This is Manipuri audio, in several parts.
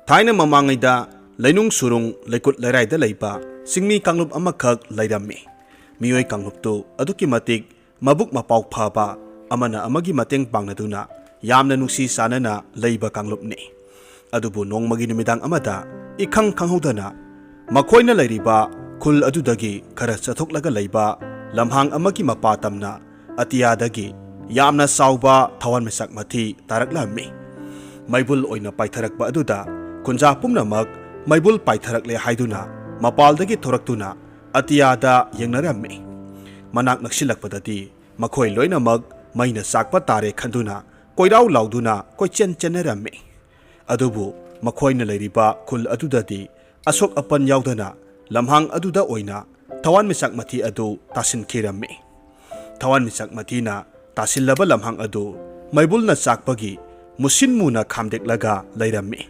Thaina mamangida Lainung surung Laikut Lairai da Laipa Singmi Kanglup Amakak Lairami Mioi Kanglup tu Aduki Matik Mabuk Mapau Phaba Amana Amagi Mateng Pangnaduna Yamna Nusi Sanana Laiba Kanglup ni Adubu Nong Magi Numidang Amada Ikang Kanghodana Makoina Lairiba Kul Adudagi Kara Chathok Laiba Lamhang Amagi Mapatamna Atiyadagi Yamna Sauba Thawan Misak Mati Taraklami Maibul Oina Paitharakba Aduda Kunja Pumnamak Maibul Paitharakle Haiduna Mapaldagi Thoraktuna Atiyada Yengnarami Manak Naksilakpadati Makoi Loinamak Maina Sakpa Tare Khanduna Koirau Lauduna Koichen Chenerami Adubu Makoina Lairiba Kul Adudadi Asok Apan Yaudana Lamhang Aduda Oina Tawan Misak Mati Adu Tasin Kirami Tawan Misak Matina Tasilaba Lamhang Adu Maibulna Sakpagi Musinmuna Khamdek Laga Lairami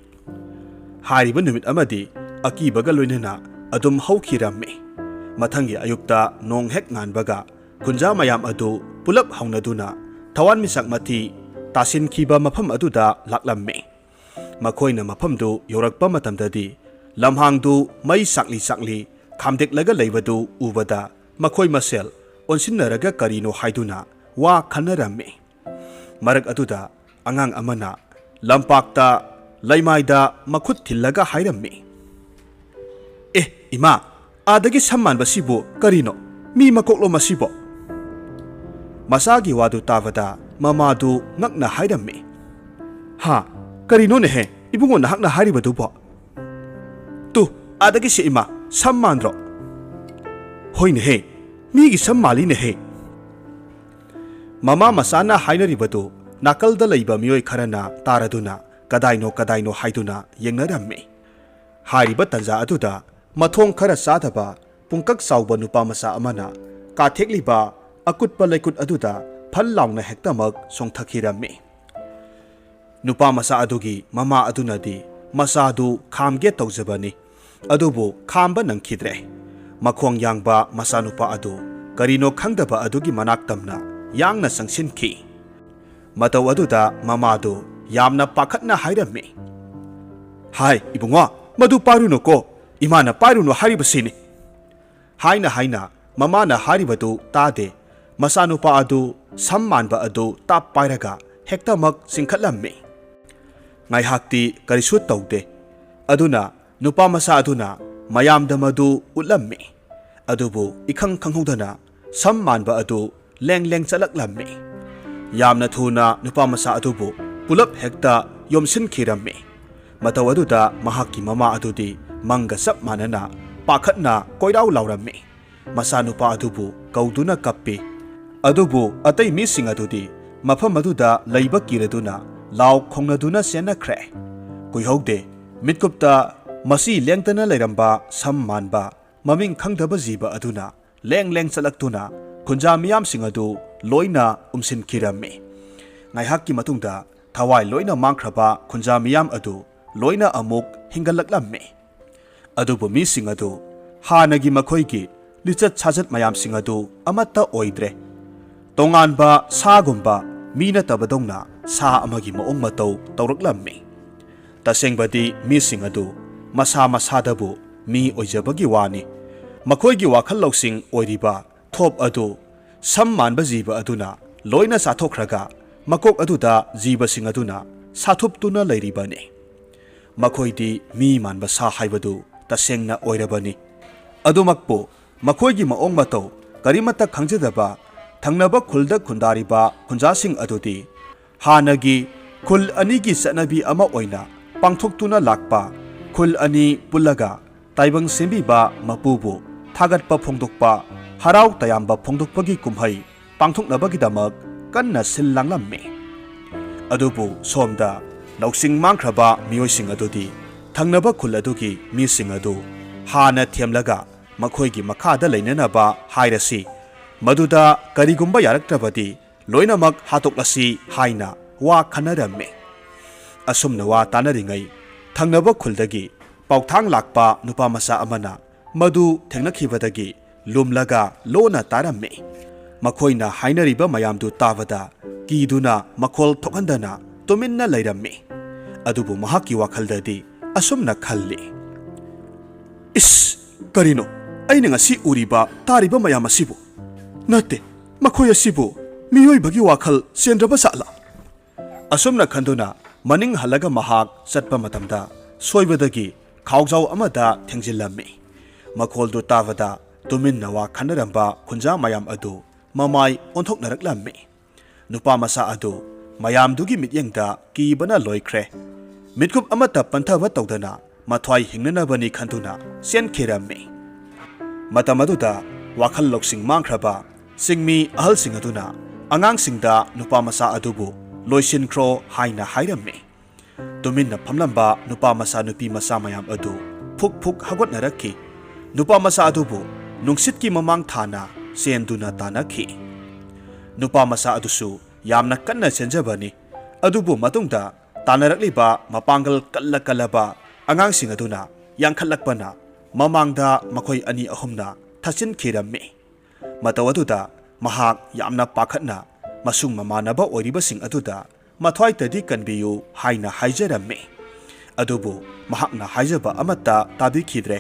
Hariba Numit Amadi Akibaga Loinana Adum Haukirami Matangi Ayukta Nong Hek Nganbaga Kunja Mayam Adu Pulap Haunaduna Tawan Misak Mati Tasin Kiba Mapam Aduda Laklami Makoina Mapamdu Yorakpa Matamdadi Lamhangdu Mai Sakli Khamdek Laga Laibadu Ubada Makoi Masel Onsinaraga Karino Haiduna Wa Khanarami Marak Aduda Angang Amana Lampakta Laimaida Makhut Thillaga Hairami Ima Adagi Samman Basibo Karino Mi Makoklo Masibo Masagi Wadu Tavada Mamadu Ngakna Hairami Ha Karino Nehe Ibungo Nahakna Haribadubo Tu Adagi Si Ima Sammandro Hoi Nehe Migi Sammali Nehe Mama Masana Hainaribadu Nakalda Laiba Mioi Karana Taraduna Kadaino Haiduna Yengnarami Hariba Tanza Aduda Mathong Kara Sadaba Pungkak Sauba Nupa Masa Amana Kathekliba Akutpa Laikut Aduda Phal Laungna Hektamak Songthakirami Nupa Masa Adugi Mama Adunadi Masadu Khamge Tawjabani Adubu Khamba Nangkhidre Makhong Yangba Masa Nupa Adu Karino Khangdaba Adugi Manaktamna Yangna Sangsinki Mataw Aduda Mamadu Yamna Pakatna Hairami Hai Ibunga Madu Paruno ko Imana Paruno Haribasini Haina Mamana Haribadu Tade Masanupa Adu Sammanba Adu Tap Pairaga Hektamak Singkhatlami Ngai Hakti Karisut Taude Aduna Nupa Masa Aduna Mayamda Madu Utlami Adubu Ikang Kanghodana Sammanba Adu Leng Chalaklami Yamna Thuna Nupa Masa Adubu Pulap Hekta Yomsin Kirami Mataw Aduda Mahaki Mama Adudi Manga Sap Manana Pakhatna Koirau Laurami Masanupa Adubu Kauduna Kappi Adubu Atai Mising Adudi Mafam Aduda Laiba Kiraduna Lau Khongnaduna Senakre Kuihaude Mitkupta Masi Lengtana Lairamba Sammanba Maming Khangdaba Jiba Aduna Leng Chalaktuna Kunja Miyam Singadu Loina Umsin Kirami Ngaihakki Matungda Thawai Loina Mangkraba Kunja Miyam Adu Loina Amuk Hingalaklammi Adubu Mi Singadu Hanagi Makoigi Lichat Chajat Mayam Singadu Amata Oidre Tonganba Sagumba Mina Tabadongna Sa Amagi Maong Matau Tauraklammi Tasengbadi Mi Singadu Masa Masadabu Mi Oijabagi Wani Makoigi Wakal Loksing Oiriba Thop Adu Sammanba Jiba Aduna Loina Sathokraga Makok Aduda Jiba Sing Aduna Sathuptuna Lairibani Makoidi Mi Manba Sa Haibadu Tasengna Oirabani Adumakpo Makoigi Maong Matau Karimata Kangjadaba Thangnaba Khulda Khundariba Khunjasing Adudi Hanagi Khul Anigi Satnabi Ama Oina Pangthoktuna Lakpa Khul Ani Pulaga Taibang Sembiba Mapubu Thagatpa Phongdokpa Harau Tayamba Phongdokpagi Kumhai Pangthoknabagidamak Kanna Silanglammi Adubu Somda Lausing Mangkraba Mioising Adudi Thangnaba Khul Adugi Mising Adu Hana Thiamlaga Makoigi Makada Lainanaba Hairasi Maduda Karigumba Yaraktrabadi Loinamak Hatoklasi Haina Wa Khanarami Asumna Wa Tanaringai Thangnaba Khuldagi Pauthang Lakpa Nupa Masa Amana Madu Thengnakhibadagi Lumlaga Lona Tarami Makoina Hainariba Mayamdu Tavada Kiduna Makol Tokhandana Tuminna Lairami ꯑꯗꯨꯕꯨ ꯃꯍꯥꯛꯀꯤ ꯋꯥꯈꯜꯗꯗꯤ ꯑꯁꯨꯝꯅ ꯈꯜꯂꯤ, ꯏꯁ ꯀꯔꯤꯅꯣ ꯑꯩꯅ ꯉꯁꯤ ꯎꯔꯤꯕ ꯇꯥꯔꯤꯕ ꯃꯌꯥꯝ ꯑꯁꯤꯕꯨ? ꯅꯠꯇꯦ, ꯃꯈꯣꯏ ꯑꯁꯤꯕꯨ ꯃꯤꯑꯣꯏꯕꯒꯤ ꯋꯥꯈꯜ ꯆꯦꯟꯗ꯭ꯔꯕ ꯖꯥꯠꯂꯥ? ꯑꯁꯨꯝꯅ ꯈꯟꯗꯨꯅ ꯃꯅꯤꯡ ꯍꯜꯂꯒ ꯃꯍꯥꯛ ꯆꯠꯄ ꯃꯇꯝꯗ ꯁꯣꯏꯕꯗꯒꯤ ꯈꯥꯎꯖꯥꯎ ꯑꯃꯗ ꯊꯦꯡꯖꯤꯜꯂꯝꯃꯤ꯫ ꯃꯈꯣꯜꯗꯨ ꯇꯥꯕꯗ ꯇꯨꯃꯤꯟꯅ ꯋꯥ ꯈꯟꯅꯔꯝꯕ ꯈꯨꯟꯖꯥ ꯃꯌꯥꯝ ꯑꯗꯨ ꯃꯃꯥꯏ ꯑꯣꯟꯊꯣꯛꯅꯔꯛꯂꯝꯃꯤ꯫ ꯅꯨꯄꯥ ꯃꯆꯥ ꯑꯗꯨ ꯃꯌꯥꯝꯗꯨꯒꯤ ꯃꯤꯠꯌꯦꯡꯗ ꯀꯤꯕꯅ ꯂꯣꯏꯈ꯭ꯔꯦ꯫ ꯃꯤꯠꯀꯨꯞ ꯑꯃꯠꯇ ꯄꯟꯊꯕ ꯇꯧꯗꯅ ꯃꯊ꯭ꯋꯥꯏ ꯍꯤꯡꯅꯅꯕꯅꯤ ꯈꯟꯗꯨꯅ ꯆꯦꯟꯈꯤꯔꯝꯃꯤ꯫ ꯃꯇꯝ ꯑꯗꯨꯗ ꯋꯥꯈꯜ ꯂꯧꯁꯤꯡ ꯃꯥꯡꯈ꯭ꯔꯕ ꯆꯤꯡꯃꯤ ꯑꯍꯜꯁꯤꯡ ꯑꯗꯨꯅ ꯑꯉꯥꯡꯁꯤꯡꯗ ꯅꯨꯄꯥ ꯃꯆꯥ ꯑꯗꯨꯕꯨ ꯂꯣꯏꯁꯤꯟꯈ꯭ꯔꯣ ꯍꯥꯏꯅ ꯍꯥꯏꯔꯝꯃꯤ꯫ ꯇꯨꯃꯤꯟꯅ ꯐꯝꯂꯝꯕ ꯅꯨꯄꯥ ꯃꯆꯥ ꯅꯨꯄꯤ ꯃꯆꯥ ꯃꯌꯥꯝ ꯑꯗꯨ ꯐꯨꯛ ꯐꯨꯛ ꯍꯧꯒꯠꯅꯔꯛꯈꯤ꯫ ꯅꯨꯄꯥ ꯃꯆꯥ ꯑꯗꯨꯕꯨ ꯅꯨꯡꯁꯤꯠꯀꯤ ꯃꯃꯥꯡ ꯊꯥꯅ ꯆꯦꯟꯗꯨꯅ ꯇꯥꯟꯅꯈꯤ꯫ ꯅꯨꯄꯥ ꯃꯆꯥ ꯑꯗꯨꯁꯨ ꯌꯥꯝꯅ ꯀꯟꯅ ꯆꯦꯟꯖꯕꯅꯤ꯫ ꯑꯗꯨꯕꯨ ꯃꯇꯨꯡꯗ ꯇꯥꯟꯅꯔꯛꯂꯤꯕ ꯃꯄꯥꯡꯒꯜ ꯀꯜꯂꯕ ꯑꯉꯥꯡꯁꯤꯡ ꯑꯗꯨꯅ ꯌꯥꯡꯈꯠꯂꯛꯄꯅ ꯃꯃꯥꯡꯗ ꯃꯈꯣꯏ ꯑꯅꯤ ꯑꯍꯨꯝꯅ ꯊꯠꯆꯤꯟꯈꯤꯔꯝꯃꯤ꯫ ꯃꯇꯧ ꯑꯗꯨꯗ ꯃꯍꯥꯛ ꯌꯥꯝꯅ ꯄꯥꯈꯠꯅ ꯃꯁꯨꯡ ꯃꯃꯥꯟꯅꯕ ꯑꯣꯏꯔꯤꯕꯁꯤꯡ ꯑꯗꯨꯗ ꯃꯊ꯭ꯋꯥꯏꯇꯗꯤ ꯀꯟꯕꯤꯌꯨ ꯍꯥꯏꯅ ꯍꯥꯏꯖꯔꯝꯃꯤ꯫ ꯑꯗꯨꯕꯨ ꯃꯍꯥꯛꯅ ꯍꯥꯏꯖꯕ ꯑꯃꯠꯇ ꯇꯥꯕꯤꯈꯤꯗ꯭ꯔꯦ꯫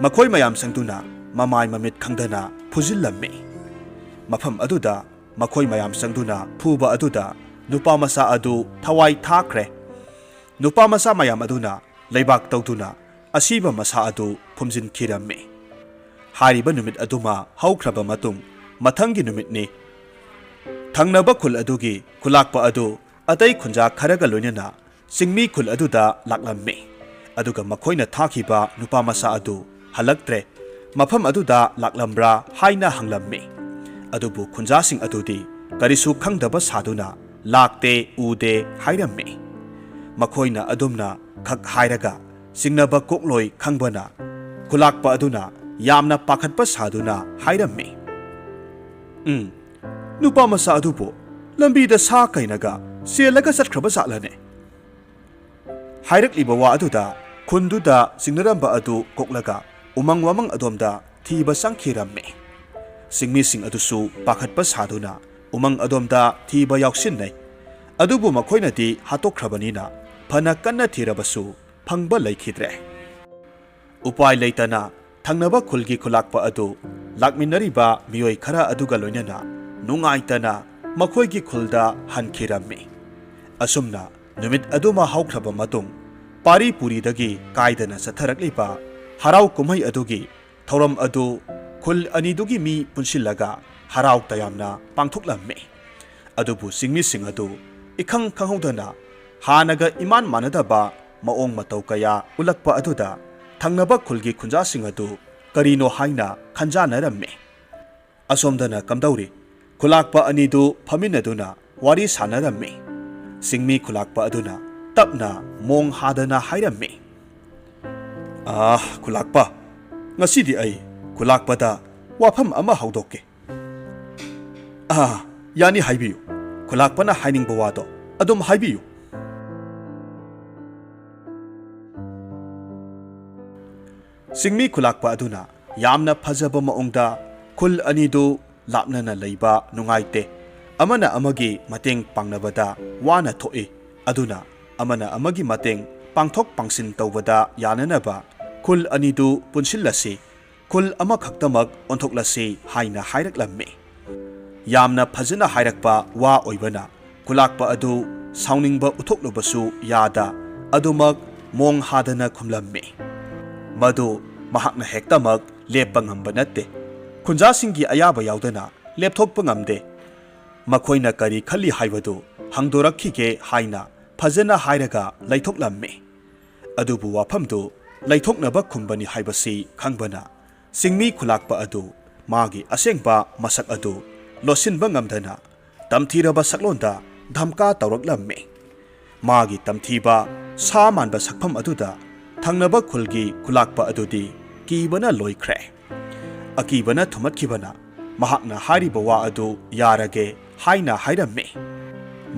ꯃꯈꯣꯏ ꯃꯌꯥꯝ ꯆꯪꯗꯨꯅ ꯃꯃꯥꯏ ꯃꯃꯤꯠ ꯈꯪꯗꯅ ꯐꯨꯖꯤꯜꯂꯝꯃꯤ꯫ ꯃꯐꯝ ꯑꯗꯨꯗ ꯃꯈꯣꯏ ꯃꯌꯥꯝ ꯆꯪꯗꯨꯅ ꯐꯨꯕ ꯑꯗꯨꯗ ꯅꯨꯄꯥ ꯃꯆꯥ ꯑꯗꯨ ꯊꯋꯥꯏ ꯊꯥꯈ꯭ꯔꯦ꯫ ꯅꯨꯄꯥ ꯃꯆꯥ ꯃꯌꯥꯝ ꯑꯗꯨꯅ ꯂꯩꯕꯥꯛ ꯇꯧꯗꯨꯅ ꯑꯁꯤꯕ ꯃꯁꯥ ꯑꯗꯨ ꯐꯨꯝꯖꯤꯟꯈꯤꯔꯝꯃꯤ꯫ ꯍꯥꯏꯔꯤꯕ ꯅꯨꯃꯤꯠ ꯑꯗꯨꯃ ꯍꯧꯈ꯭ꯔꯕ ꯃꯇꯨꯡ ꯃꯊꯪꯒꯤ ꯅꯨꯃꯤꯠꯅꯤ꯫ ꯊꯪꯅꯕ ꯈꯨꯜ ꯑꯗꯨꯒꯤ ꯈꯨꯂꯥꯛꯄ ꯑꯗꯨ ꯑꯇꯩ ꯈꯨꯟꯖꯥ ꯈꯔꯒ ꯂꯣꯏꯅꯅ ꯆꯤꯡꯃꯤ ꯈꯨꯜ ꯑꯗꯨꯗ ꯂꯥꯛꯂꯝꯃꯤ꯫ ꯑꯗꯨꯒ ꯃꯈꯣꯏꯅ ꯊꯥꯈꯤꯕ ꯅꯨꯄꯥ ꯃꯆꯥ ꯑꯗꯨ ꯍꯜꯂꯛꯇ꯭ꯔꯦ꯫ ꯃꯐꯝ ꯑꯗꯨꯗ ꯂꯥꯛꯂꯝꯕ꯭ꯔꯥ ꯍꯥꯏꯅ ꯍꯪꯂꯝꯃꯤ꯫ ꯑꯗꯨꯕꯨ ꯈꯨꯟꯖꯥꯁꯤꯡ ꯑꯗꯨꯗꯤ ꯀꯔꯤꯁꯨ ꯈꯪꯗꯕ ꯁꯥꯗꯨꯅ ꯂꯥꯛꯇꯦ ꯎꯗꯦ ꯍꯥꯏꯔꯝꯃꯤ꯫ ꯃꯈꯣꯏꯅ ꯑꯗꯨꯝꯅ ꯈꯛ ꯍꯥꯏꯔꯒ ꯆꯤꯡꯅꯕ ꯀꯣꯛꯂꯣꯏ ꯈꯪꯕꯅ ꯈꯨꯂꯥꯛꯄ ꯑꯗꯨꯅ ꯌꯥꯝꯅ ꯄꯥꯈꯠꯄ ꯁꯥꯗꯨꯅ ꯍꯥꯏꯔꯝꯃꯤ, ꯅꯨꯄꯥ ꯃꯆꯥ ꯑꯗꯨꯕꯨ ꯂꯝꯕꯤꯗ ꯁꯥ ꯀꯩꯅꯒ ꯆꯦꯜꯂꯒ ꯆꯠꯈ꯭ꯔꯕ ꯖꯥꯠꯂꯅꯦ? ꯍꯥꯏꯔꯛꯂꯤꯕ ꯋꯥ ꯑꯗꯨꯗ ꯈꯨꯟꯗꯨꯗ ꯆꯤꯡꯅꯔꯝꯕ ꯑꯗꯨ ꯀꯣꯛꯂꯒ ꯎꯃꯪ ꯋꯥꯃꯪ ꯑꯗꯣꯝꯗ ꯊꯤꯕ ꯆꯪꯈꯤꯔꯝꯃꯤ꯫ ꯆꯤꯡꯃꯤꯁꯤꯡ ꯑꯗꯨꯁꯨ ꯄꯥꯈꯠꯄ ꯁꯥꯗꯨꯅ ꯎꯃꯪ ꯑꯗꯣꯝꯗ ꯊꯤꯕ ꯌꯥꯎꯁꯤꯟꯅꯩ꯫ ꯑꯗꯨꯕꯨ ꯃꯈꯣꯏꯅꯗꯤ ꯍꯥꯠꯇꯣꯛꯈ꯭ꯔꯕꯅꯤꯅ ꯐꯅ ꯀꯟꯅ ꯊꯤꯔꯕꯁꯨ ꯐꯪꯕ ꯂꯩꯈꯤꯗ꯭ꯔꯦ꯫ ꯎꯄꯥꯏ ꯂꯩꯇꯅ ꯊꯪꯅꯕ ꯈꯨꯜꯒꯤ ꯈꯨꯂꯥꯛꯄ ꯑꯗꯨ ꯂꯥꯛꯃꯤꯟꯅꯔꯤꯕ ꯃꯤꯑꯣꯏ ꯈꯔ ꯑꯗꯨꯒ ꯂꯣꯏꯅꯅ ꯅꯨꯡꯉꯥꯏꯇꯅ ꯃꯈꯣꯏꯒꯤ ꯈꯨꯜꯗ ꯍꯟꯈꯤꯔꯝꯃꯤ꯫ ꯑꯁꯨꯝꯅ ꯅꯨꯃꯤꯠ ꯑꯗꯨꯃ ꯍꯧꯈ꯭ꯔꯕ ꯃꯇꯨꯡ ꯄꯥꯔꯤ ꯄꯨꯔꯤꯗꯒꯤ ꯀꯥꯏꯗꯅ ꯆꯠꯊꯔꯛꯂꯤꯕ ꯍꯔꯥꯎ ꯀꯨꯝꯍꯩ ꯑꯗꯨꯒꯤ ꯊꯧꯔꯝ ꯑꯗꯨ ꯈꯨꯜ ꯑꯅꯤꯗꯨꯒꯤ ꯃꯤ ꯄꯨꯟꯁꯤꯜꯂꯒ ꯍꯔꯥꯎ ꯇꯌꯥꯝꯅ ꯄꯥꯡꯊꯣꯛꯂꯝꯃꯤ꯫ ꯑꯗꯨꯕꯨ ꯆꯤꯡꯃꯤꯁꯤꯡ ꯑꯗꯨ ꯏꯈꯪ ꯈꯪꯍꯧꯗꯅ ꯍꯥꯟꯅꯒ ꯏꯃꯥꯟ ꯃꯥꯟꯅꯗꯕ ꯃꯑꯣꯡ ꯃꯇꯧ ꯀꯌꯥ ꯎꯠꯂꯛꯄ ꯑꯗꯨꯗ ꯊꯪꯅꯕ ꯈꯨꯜꯒꯤ ꯈꯨꯟꯖꯥꯁꯤꯡ ꯑꯗꯨ ꯀꯔꯤꯅꯣ ꯍꯥꯏꯅ ꯈꯟꯖꯥꯟꯅꯔꯝꯃꯤ꯫ ꯑꯁꯣꯝꯗꯅ ꯀꯝꯗꯧꯔꯤ? ꯈꯨꯂꯥꯛꯄ ꯑꯅꯤꯗꯨ ꯐꯝꯃꯤꯟꯅꯗꯨꯅ ꯋꯥꯔꯤ ꯁꯥꯟꯅꯔꯝꯃꯤ꯫ ꯆꯤꯡꯃꯤ ꯈꯨꯂꯥꯛꯄ ꯑꯗꯨꯅ ꯇꯞꯅ ꯃꯣꯡ ꯍꯥꯗꯅ ꯍꯥꯏꯔꯝꯃꯤ, ꯈꯨꯂꯥꯛꯄ, ꯉꯁꯤꯗꯤ ꯑꯩ ꯈꯨꯂꯥꯛꯄꯗ ꯋꯥꯐꯝ ꯑꯃ ꯍꯧꯗꯣꯛꯀꯦ꯫ ꯌꯥꯅꯤ, ꯍꯥꯏꯕꯤꯌꯨ꯫ ꯈꯨꯂꯥꯛꯄꯅ ꯍꯥꯏꯅꯤꯡꯕ ꯋꯥꯗꯣ ꯑꯗꯨꯝ ꯍꯥꯏꯕꯤꯌꯨ꯫ ꯆꯤꯡꯃꯤ ꯈꯨꯂꯥꯛꯄ ꯑꯗꯨꯅ ꯌꯥꯝꯅ ꯐꯖꯕ ꯃꯑꯣꯡꯗ ꯈꯨꯜ ꯑꯅꯤꯗꯨ ꯂꯥꯞꯅꯅ ꯂꯩꯕ ꯅꯨꯡꯉꯥꯏꯇꯦ, ꯑꯃꯅ ꯑꯃꯒꯤ ꯃꯇꯦꯡ ꯄꯥꯡꯅꯕꯗ ꯋꯥꯅ ꯊꯣꯛꯏ, ꯑꯗꯨꯅ ꯑꯃꯅ ꯑꯃꯒꯤ ꯃꯇꯦꯡ ꯄꯥꯡꯊꯣꯛ ꯄꯥꯡꯁꯤꯟ ꯇꯧꯕꯗ ꯌꯥꯅꯅꯕ ꯈꯨꯜ ꯑꯅꯤꯗꯨ ꯄꯨꯟꯁꯤꯜꯂꯁꯤ, ꯈꯨꯜ ꯑꯃꯈꯛꯇꯃꯛ ꯑꯣꯟꯊꯣꯛꯂꯁꯤ ꯍꯥꯏꯅ ꯍꯥꯏꯔꯛꯂꯝꯃꯤ꯫ ꯌꯥꯝꯅ ꯐꯖꯅ ꯍꯥꯏꯔꯛꯄ ꯋꯥ ꯑꯣꯏꯕꯅ ꯈꯨꯂꯥꯛꯄ ꯑꯗꯨ ꯁꯥꯎꯅꯤꯡꯕ ꯎꯠꯊꯣꯛꯂꯨꯕꯁꯨ ꯌꯥꯗ ꯑꯗꯨꯃꯛ ꯃꯣꯡ ꯍꯥꯗꯅ ꯈꯨꯝꯂꯝꯃꯤ꯫ ꯃꯗꯨ ꯃꯍꯥꯛꯅ ꯍꯦꯛꯇꯃꯛ ꯂꯦꯞꯄ ꯉꯝꯕ ꯅꯠꯇꯦ꯫ ꯈꯨꯟꯖꯥꯁꯤꯡꯒꯤ ꯑꯌꯥꯕ ꯌꯥꯎꯗꯅ ꯂꯦꯞꯊꯣꯛꯄ ꯉꯝꯗꯦ꯫ ꯃꯈꯣꯏꯅ ꯀꯔꯤ ꯈꯜꯂꯤ ꯍꯥꯏꯕꯗꯨ ꯍꯪꯗꯣꯔꯛꯈꯤꯒꯦ ꯍꯥꯏꯅ ꯐꯖꯅ ꯍꯥꯏꯔꯒ ꯂꯩꯊꯣꯛꯂꯝꯃꯤ꯫ ꯑꯗꯨꯕꯨ ꯋꯥꯐꯝꯗꯨ ꯂꯩꯊꯣꯛꯅꯕ ꯈꯨꯝꯕꯅꯤ ꯍꯥꯏꯕꯁꯤ ꯈꯪꯕꯅ ꯆꯤꯡꯃꯤ ꯈꯨꯂꯥꯛꯄ ꯑꯗꯨ ꯃꯥꯒꯤ ꯑꯁꯦꯡꯕ ꯃꯁꯛ ꯑꯗꯨ ꯂꯣꯠꯁꯤꯟꯕ ꯉꯝꯗꯅ ꯇꯝꯊꯤꯔꯕ ꯁꯛꯂꯣꯟꯗ ꯙꯝꯀꯥ ꯇꯧꯔꯛꯂꯝꯃꯤ꯫ ꯃꯥꯒꯤ ꯇꯝꯊꯤꯕ ꯁꯥ ꯃꯥꯟꯕ ꯁꯛꯐꯝ ꯑꯗꯨꯗ ꯊꯪꯅꯕ ꯈꯨꯜꯒꯤ ꯈꯨꯂꯥꯛꯄ ꯑꯗꯨꯗꯤ ꯀꯤꯕꯅ ꯂꯣꯏꯈ꯭ꯔꯦ꯫ ꯑꯀꯤꯕꯅ ꯊꯨꯝꯍꯠꯈꯤꯕꯅ ꯃꯍꯥꯛꯅ ꯍꯥꯏꯔꯤꯕ ꯋꯥ ꯑꯗꯨ ꯌꯥꯔꯒꯦ ꯍꯥꯏꯅ ꯍꯥꯏꯔꯝꯃꯤ꯫